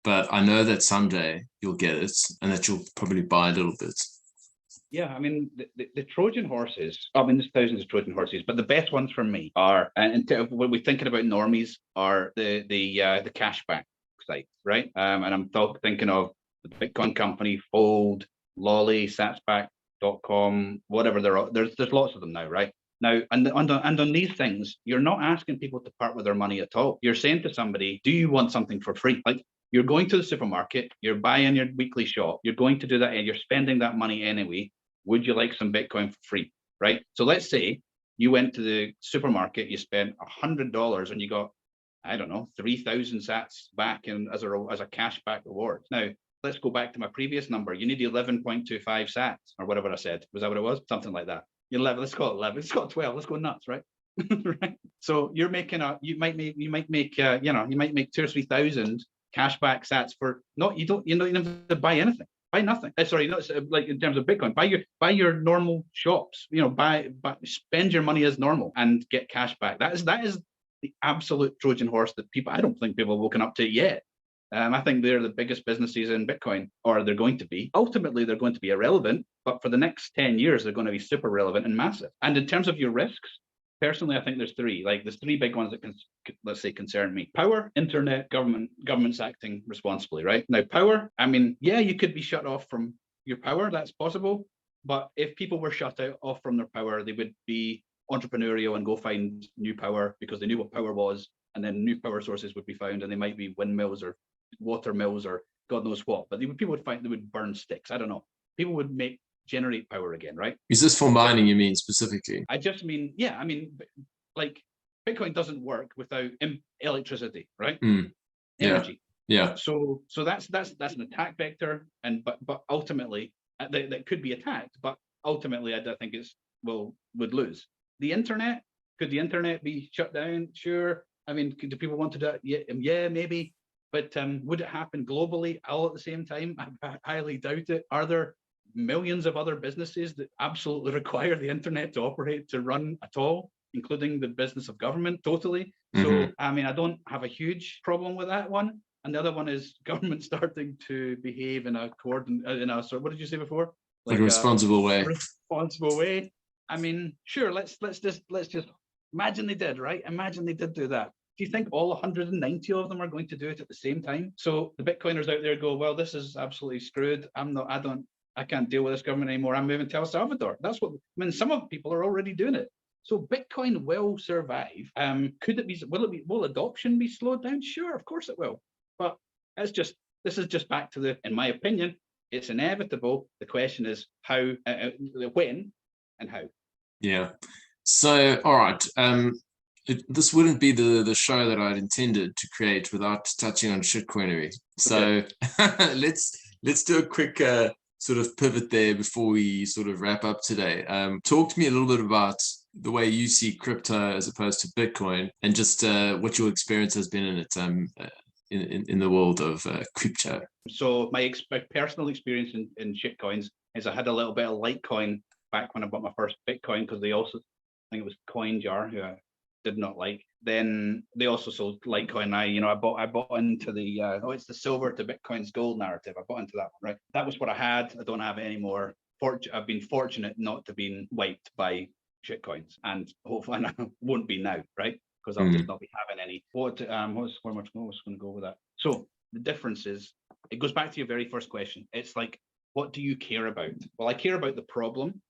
but I know that someday you'll get it and that you'll probably buy a little bit. Yeah, I mean, the Trojan horses, I mean, there's thousands of Trojan horses, but the best ones for me are, and when we're thinking about normies, are the cashback sites, right? And I'm thinking of the Bitcoin company, Fold, Lolly, Satsback.com, whatever there's lots of them now, right? Now, and on these things, you're not asking people to part with their money at all. You're saying to somebody, do you want something for free? Like, you're going to the supermarket, you're buying your weekly shop, you're going to do that and you're spending that money anyway. Would you like some Bitcoin for free, right? So let's say you went to the supermarket, you spent $100 and you got, I don't know, 3,000 sats back as a cashback reward. Now, let's go back to my previous number. You need 11.25 sats or whatever I said. Was that what it was? Something like that. 11, let's call it 11. Let's call it 12. Let's go nuts, right? Right. So you're making you might make 2,000 or 3,000 cashback sats for you don't have to buy anything. Buy nothing. Sorry, not like in terms of Bitcoin. Buy your normal shops. Spend your money as normal and get cash back. That is the absolute Trojan horse that I don't think people have woken up to yet. I think they're the biggest businesses in Bitcoin, or they're going to be. Ultimately, they're going to be irrelevant, but for the next 10 years, they're going to be super relevant and massive. And in terms of your risks, personally, I think there's three. Like, there's three big ones that can, let's say, concern me: power, internet, governments acting responsibly. Right now, power. I mean, yeah, you could be shut off from your power. That's possible. But if people were shut off from their power, they would be entrepreneurial and go find new power because they knew what power was, and then new power sources would be found, and they might be windmills or water mills or God knows what. But people would burn sticks. I don't know. People would generate power again, right? Is this for mining, you mean, specifically? I just mean, yeah, I mean, like, Bitcoin doesn't work without electricity, right? Energy. Yeah. So that's an attack vector, and but ultimately that could be attacked, but ultimately I think would lose. The internet, could the internet be shut down? Sure. I mean, do people want to do it? Yeah, maybe. But would it happen globally all at the same time? I highly doubt it. Are there millions of other businesses that absolutely require the internet to operate, to run at all, including the business of government? Totally. So, I mean, I don't have a huge problem with that one. And the other one is government starting to behave in a what did you say before? Like a responsible way. Responsible way. I mean, sure. Let's just imagine they did, right? Imagine they did do that. Do you think all 190 of them are going to do it at the same time? So the Bitcoiners out there go, well, this is absolutely screwed. I can't deal with this government anymore. I'm moving to El Salvador. That's what, I mean, some of the people are already doing it. So Bitcoin will survive. Will adoption be slowed down? Sure, of course it will. But this is just back to in my opinion, it's inevitable. The question is how, when and how. Yeah. So, all right. This wouldn't be the show that I'd intended to create without touching on shitcoinery. So okay. let's do a quick sort of pivot there before we sort of wrap up today. Talk to me a little bit about the way you see crypto as opposed to Bitcoin, and just what your experience has been in it in the world of crypto. So my personal experience in shitcoins is I had a little bit of Litecoin back when I bought my first Bitcoin, because they also, I think it was CoinJar, who I did not like. Then they also sold Litecoin. I bought into the it's the silver to Bitcoin's gold narrative. I bought into that one, right? That was what I had. I don't have it anymore. I've been fortunate not to be wiped by shitcoins, and hopefully I won't be now, right? Because I'll just not be having any. Where was going to go with that? So the difference is, it goes back to your very first question. It's like, what do you care about? Well, I care about the problem.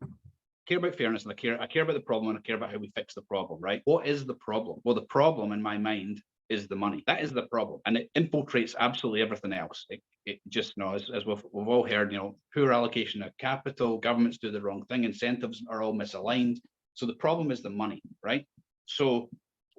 Care about fairness, and I care about the problem, and I care about how we fix the problem, right? What is the problem? Well, the problem in my mind is the money. That is the problem, and it infiltrates absolutely everything else. It just, as we've all heard, poor allocation of capital, governments do the wrong thing, incentives are all misaligned. So the problem is the money, right? So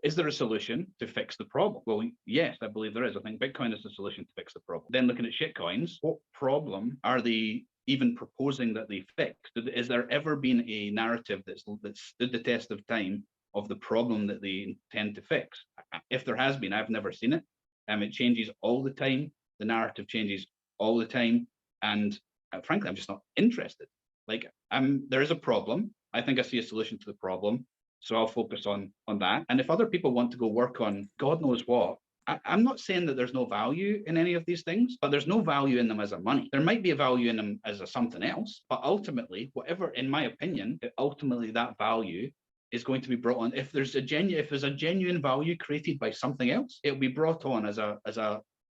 is there a solution to fix the problem? Well, yes, I believe there is. I think Bitcoin is the solution to fix the problem. Then looking at shitcoins, what problem are they even proposing that they fix? Is there ever been a narrative that's stood the test of time of the problem that they intend to fix? If there has been, I've never seen it. It changes all the time. The narrative changes all the time. And frankly, I'm just not interested. Like, there is a problem. I think I see a solution to the problem. So I'll focus on that. And if other people want to go work on God knows what, I'm not saying that there's no value in any of these things, but there's no value in them as a money. There might be a value in them as a something else, but ultimately, whatever, in my opinion, ultimately that value is going to be brought on. If there's a genuine value created by something else, it'll be brought on as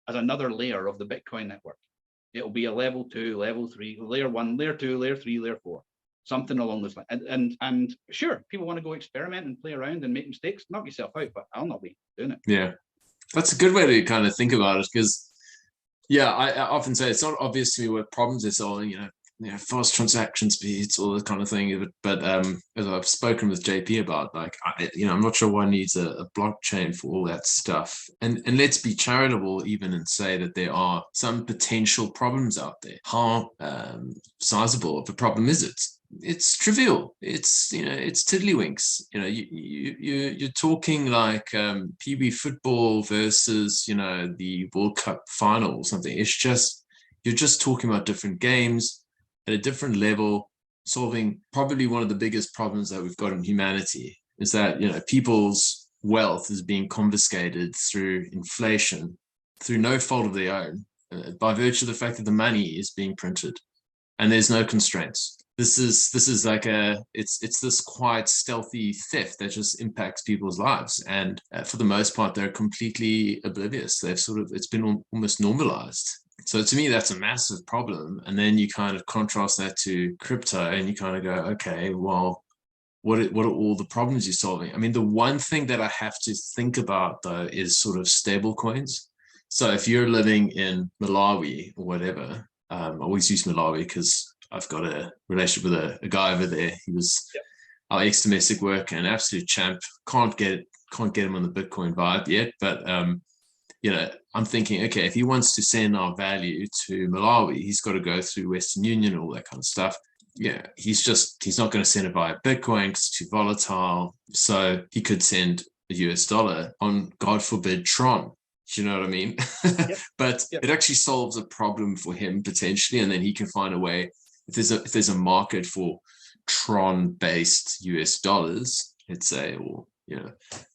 another layer of the Bitcoin network. It'll be a level 2, level 3, layer 1, layer 2, layer 3, layer 4. Something along those lines. And sure, people want to go experiment and play around and make mistakes, knock yourself out, but I'll not be doing it. Yeah. That's a good way to kind of think about it, because I often say it's not obvious to me what problems they're solving, fast transaction speeds, all that kind of thing. But as I've spoken with JP about, like, I'm not sure one needs a blockchain for all that stuff. And let's be charitable even and say that there are some potential problems out there. How sizable of a problem is it? It's trivial. It's it's tiddlywinks. You're talking like PB football versus the World Cup final or something. It's just, you're just talking about different games at a different level, solving probably one of the biggest problems that we've got in humanity, is that people's wealth is being confiscated through inflation, through no fault of their own, by virtue of the fact that the money is being printed and there's no constraints. This is like it's this quiet, stealthy theft that just impacts people's lives, and for the most part, they're completely oblivious. It's been almost normalized. So to me, that's a massive problem. And then you kind of contrast that to crypto, and you kind of go, okay, well, what are all the problems you're solving? I mean, the one thing that I have to think about though is sort of stable coins. So if you're living in Malawi or whatever, I always use Malawi because I've got a relationship with a guy over there. He was our ex-domestic worker, an absolute champ. Can't get him on the Bitcoin vibe yet, but I'm thinking, okay, if he wants to send our value to Malawi, he's got to go through Western Union, all that kind of stuff. Yeah, he's not going to send it via Bitcoin because it's too volatile. So he could send a US dollar on, God forbid, Tron. Do you know what I mean? But it actually solves a problem for him potentially, and then he can find a way. If there's a market for Tron-based US dollars, let's say, or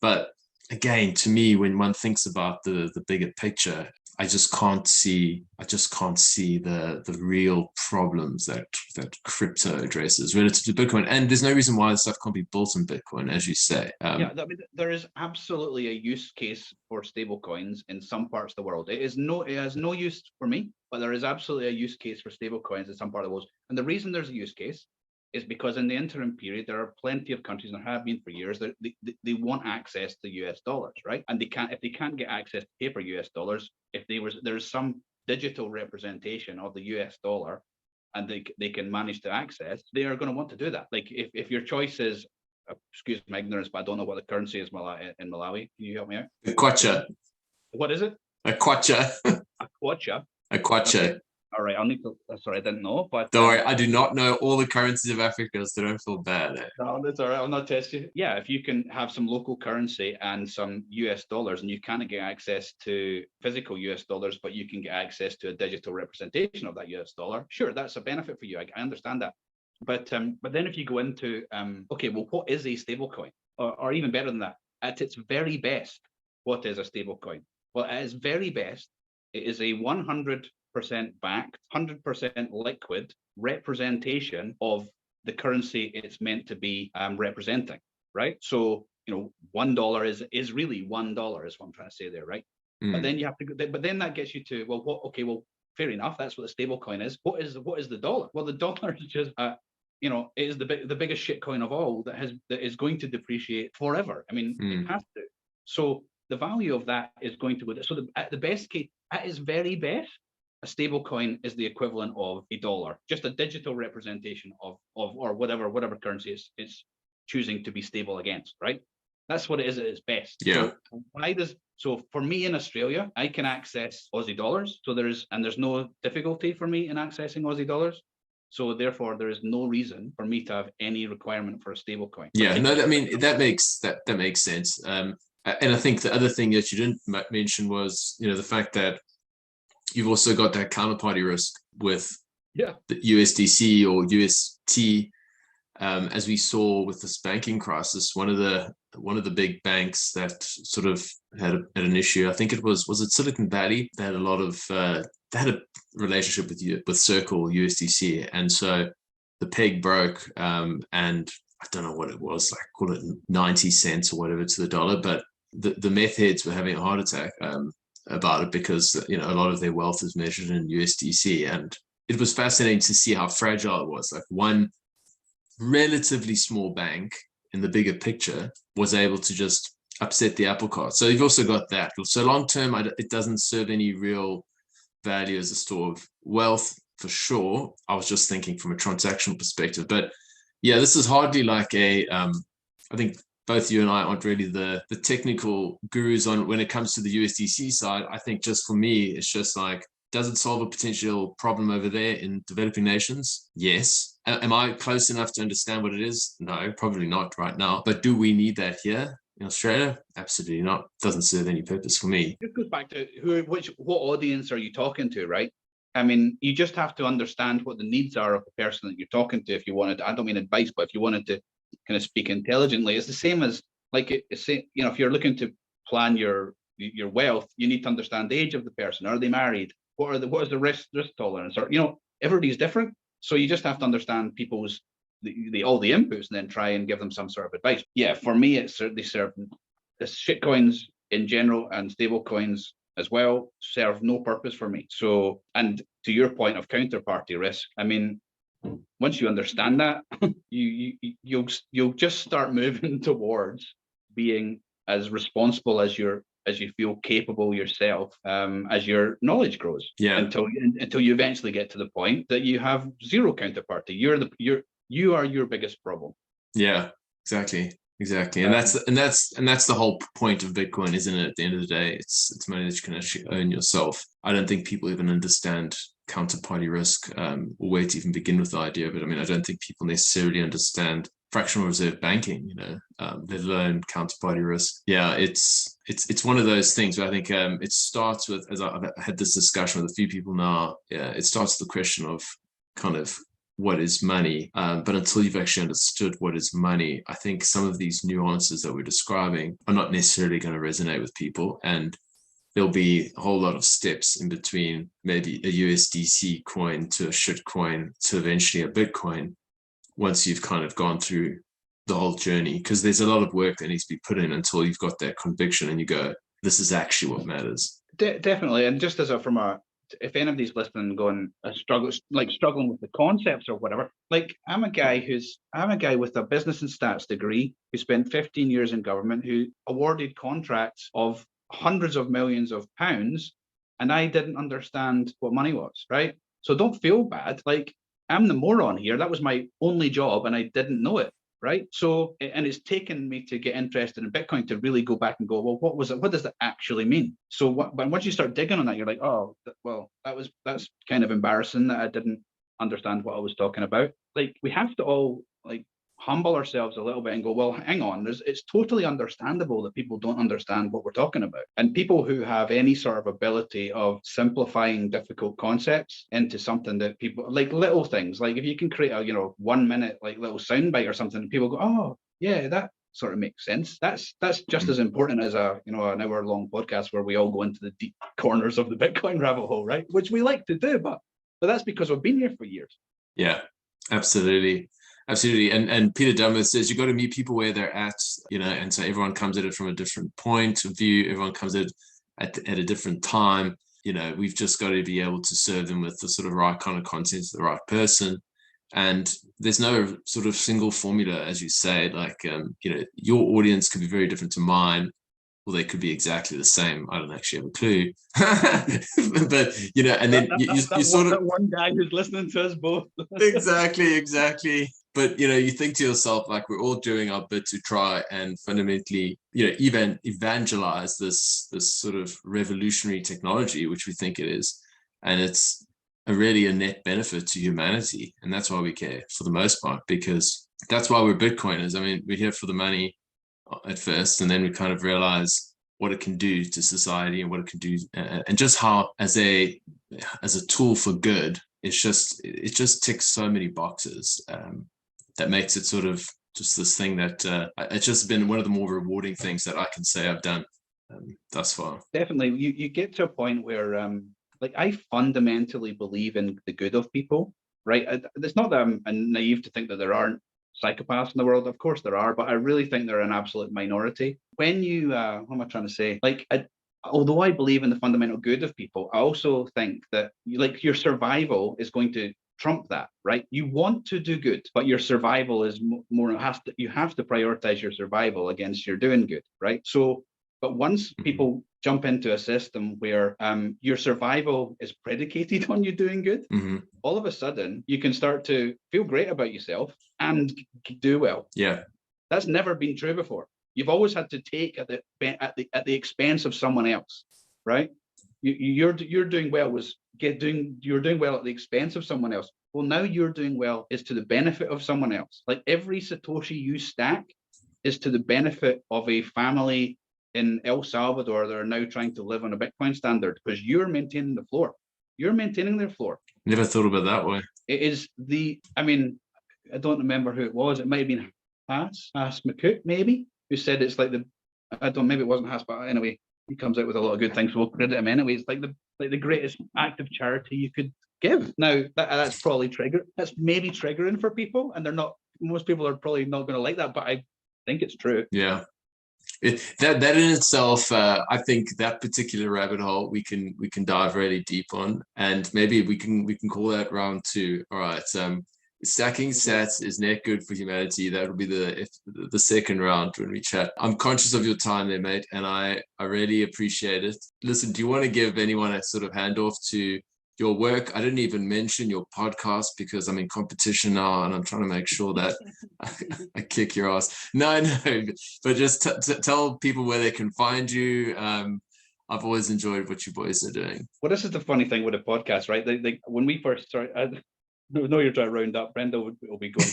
but again, to me, when one thinks about the bigger picture, I just can't see the real problems that crypto addresses relative to Bitcoin. And there's no reason why this stuff can't be built on Bitcoin, as you say. I mean, there is absolutely a use case for stable coins in some parts of the world. It has no use for me, but there is absolutely a use case for stable coins in some part of the world. And the reason there's a use case is because in the interim period, there are plenty of countries, and have been for years, that they want access to US dollars, right? And if they can't get access to paper US dollars, if there's some digital representation of the US dollar, and they can manage to access, they are going to want to do that. Like if your choice is, excuse my ignorance, but I don't know what the currency is in Malawi. Can you help me out? A kwacha. What is it? A kwacha. A kwacha. A kwacha. Okay. All right, I'll need to. Sorry, I didn't know. But don't worry, I do not know all the currencies of Africa, so don't feel bad. No, that's all right. I'll not test you. Yeah, if you can have some local currency and some US dollars, and you can't get access to physical US dollars, but you can get access to a digital representation of that US dollar. Sure, that's a benefit for you. I understand that. But then if you go into okay, well, what is a stable coin? Or even better than that, at its very best, what is a stable coin? Well, at its very best, it is a 100% backed, 100% liquid representation of the currency it's meant to be representing, right? So, $1 is really $1 is what I'm trying to say there, right? But then you have to, but then that gets you to, well, fair enough. That's what the stable coin is. What is the dollar? Well, the dollar is just, it is the biggest shit coin of all that is going to depreciate forever. I mean, it has to. So the value of that is going to go. So at the best case, at its very best, a stable coin is the equivalent of a dollar, just a digital representation of or whatever currency it's choosing to be stable against, right? That's what it is at its best. Yeah. So for me in Australia, I can access Aussie dollars. So there's no difficulty for me in accessing Aussie dollars. So therefore, there is no reason for me to have any requirement for a stable coin. Yeah, no, I mean that makes sense. And I think the other thing that you didn't mention was, the fact that you've also got that counterparty risk with the USDC or UST. as we saw with this banking crisis, one of the big banks that sort of had an issue. I think it was it Silicon Valley? They had a lot of they had a relationship with Circle USDC, and so the peg broke, and I don't know what it was, like call it 90 cents or whatever to the dollar, but the meth heads were having a heart attack about it, because a lot of their wealth is measured in USDC, and it was fascinating to see how fragile it was. Like one relatively small bank in the bigger picture was able to just upset the apple cart. So you've also got that. So long term, it doesn't serve any real value as a store of wealth for sure. I was just thinking from a transactional perspective, but yeah, this is hardly like I think both you and I aren't really the technical gurus on when it comes to the USDC side. I think just for me, it's just like, does it solve a potential problem over there in developing nations? Yes. Am I close enough to understand what it is? No, probably not right now. But do we need that here in Australia? Absolutely not. Doesn't serve any purpose for me. It goes back to what audience are you talking to, right? I mean, you just have to understand what the needs are of the person that you're talking to. If you wanted, I don't mean advice, but if you wanted to kind of speak intelligently, it's the same as like if you're looking to plan your wealth, you need to understand the age of the person. Are they married? What is the risk tolerance? Or everybody's different, so you just have to understand people's all the inputs and then try and give them some sort of advice. Yeah, for me, it's certainly certain the shitcoins in general and stable coins as well serve no purpose for me. So, and to your point of counterparty risk, I mean, once you understand that, you'll just start moving towards being as responsible as you feel capable yourself, as your knowledge grows. Yeah. Until you eventually get to the point that you have zero counterparty. You are your biggest problem. Yeah, exactly. And that's the whole point of Bitcoin, isn't it? At the end of the day, it's money that you can actually own yourself. I don't think people even understand counterparty risk, or where to even begin with the idea of it. I mean, I don't think people necessarily understand fractional reserve banking, let alone counterparty risk. Yeah, it's one of those things where I think it starts with, as I've had this discussion with a few people now, it starts with the question of kind of what is money, but until you've actually understood what is money, I think some of these nuances that we're describing are not necessarily going to resonate with people, and there'll be a whole lot of steps in between maybe a USDC coin to a shit coin to eventually a Bitcoin, once you've kind of gone through the whole journey, because there's a lot of work that needs to be put in until you've got that conviction and you go, this is actually what matters. Definitely. And just if anybody's listening going, struggling with the concepts or whatever, like I'm a guy with a business and stats degree who spent 15 years in government, who awarded contracts of hundreds of millions of pounds, and I didn't understand what money was, right? So don't feel bad. Like, I'm the moron here. That was my only job and I didn't know it, right? So, and it's taken me to get interested in Bitcoin to really go back and go, well, what was it? What does that actually mean? So but once you start digging on that, you're like, oh, well, that's kind of embarrassing that I didn't understand what I was talking about. Like, we have to all humble ourselves a little bit and go, well, hang on, it's totally understandable that people don't understand what we're talking about. And people who have any sort of ability of simplifying difficult concepts into something that people, like little things, like if you can create a 1 minute little soundbite or something, people go, oh yeah, that sort of makes sense. That's just as important as an hour long podcast where we all go into the deep corners of the Bitcoin rabbit hole, right? Which we like to do, but that's because we've been here for years. Yeah, absolutely. And Peter Dunbar says you got to meet people where they're at, and so everyone comes at it from a different point of view. Everyone comes at a different time. We've just got to be able to serve them with the sort of right kind of content to the right person. And there's no sort of single formula, as you say, your audience could be very different to mine, or they could be exactly the same. I don't actually have a clue. But, and then you sort of... That one guy who's listening to us both. Exactly. But, you think to yourself, like, we're all doing our bit to try and fundamentally, even evangelize this sort of revolutionary technology, which we think it is. And it's really a net benefit to humanity. And that's why we care for the most part, because that's why we're Bitcoiners. I mean, we're here for the money at first, and then we kind of realize what it can do to society and what it can do, and just how as a tool for good, it just ticks so many boxes. that makes it sort of just this thing that it's just been one of the more rewarding things that I can say I've done thus far. Definitely, you get to a point where like I fundamentally believe in the good of people, right? It's not that I'm naive to think that there aren't psychopaths in the world. Of course there are, but I really think they're an absolute minority. When you what am I trying to say? Like, although I believe in the fundamental good of people, I also think that like your survival is going to trump that, right? You want to do good, but your survival is more you have to prioritize your survival against your doing good, right? So, but once people jump into a system where your survival is predicated on you doing good, all of a sudden you can start to feel great about yourself and do well. Yeah, that's never been true before. You've always had to take at the expense of someone else, right? You're doing well you're doing well at the expense of someone else. Well, now you're doing well is to the benefit of someone else. Like every Satoshi you stack is to the benefit of a family in El Salvador that are now trying to live on a Bitcoin standard because you're maintaining the floor. You're maintaining their floor. Never thought about it that way. It is I don't remember who it was. It might have been Haas McCook, maybe, who said it's like maybe it wasn't Haas, but anyway, he comes out with a lot of good things, so we'll credit him anyway. It's like the greatest act of charity you could give. Now that's probably that's maybe triggering for people, and most people are probably not going to like that, but I think it's true. Yeah. That in itself, I think that particular rabbit hole we can dive really deep on, and maybe we can call that round 2. All right, stacking sats is net good for humanity. That will be the second round when we chat. I'm conscious of your time there, mate, and I really appreciate it. Listen, do you want to give anyone a sort of handoff to your work? I didn't even mention your podcast because I'm in competition now and I'm trying to make sure that I kick your ass. No, but just tell people where they can find you. I've always enjoyed what you boys are doing. Well, this is the funny thing with a podcast, right? When we first started, no, you're trying to round up. Brenda will be going,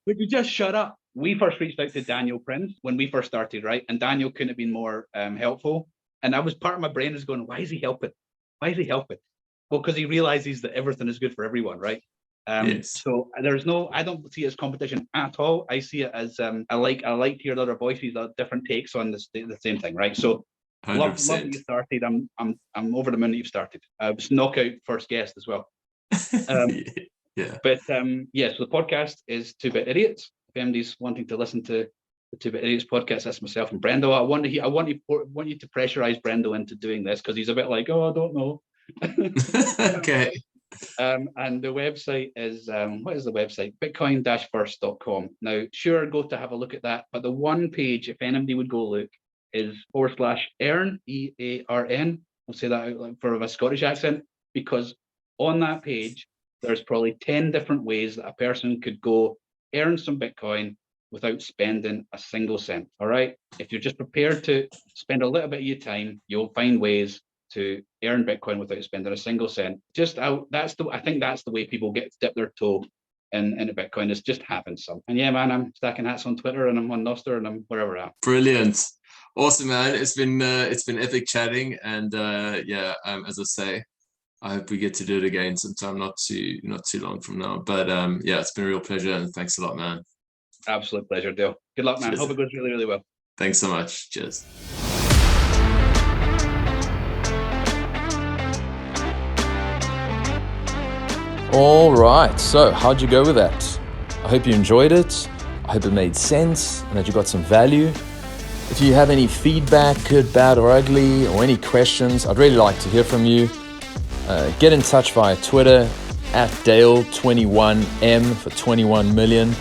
would you just shut up? We first reached out to Daniel Prince when we first started, right? And Daniel couldn't have been more helpful. And I was part of my brain is going, why is he helping? Why is he helping? Well, because he realizes that everything is good for everyone, right? Yes. So I don't see it as competition at all. I see it as I like to hear other voices, different takes on the same thing, right? So 100%. love that you started. I'm over the moon that you've started. It was knockout first guest as well. Yeah. But so the podcast is 2BitIdiots. If anybody's wanting to listen to the 2BitIdiots podcast, that's myself and Brendo. I want you to pressurize Brendo into doing this because he's a bit like, oh, I don't know. Okay. And the website is what is the website? Bitcoin-first.com. Now, sure, go to have a look at that. But the one page, if anybody would go look, is /earn, EARN. I'll say that out for a Scottish accent, because on that page, there's probably 10 different ways that a person could go earn some Bitcoin without spending a single cent. All right. If you're just prepared to spend a little bit of your time, you'll find ways to earn Bitcoin without spending a single cent. I think that's the way people get to dip their toe into Bitcoin, is just having some. And yeah, man, I'm stacking hats on Twitter and I'm on Nostr and I'm wherever I'm at. Brilliant. Awesome, man. It's been epic chatting, and as I say, I hope we get to do it again sometime not too long from now. But it's been a real pleasure, and thanks a lot, man. Absolute pleasure, Dale. Good luck, man. Cheers. Hope it goes really, really well. Thanks so much. Cheers. All right, so how'd you go with that? I hope you enjoyed it. I hope it made sense and that you got some value. If you have any feedback, good, bad, or ugly, or any questions, I'd really like to hear from you. Get in touch via Twitter @Dale21M for 21 million.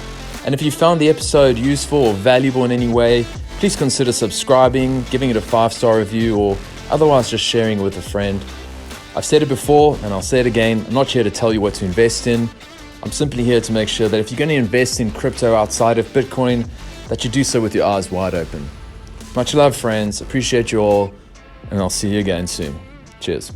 And if you found the episode useful or valuable in any way, please consider subscribing, giving it a 5-star review, or otherwise just sharing it with a friend. I've said it before and I'll say it again. I'm not here to tell you what to invest in. I'm simply here to make sure that if you're going to invest in crypto outside of Bitcoin, that you do so with your eyes wide open. Much love, friends. Appreciate you all, and I'll see you again soon. Cheers.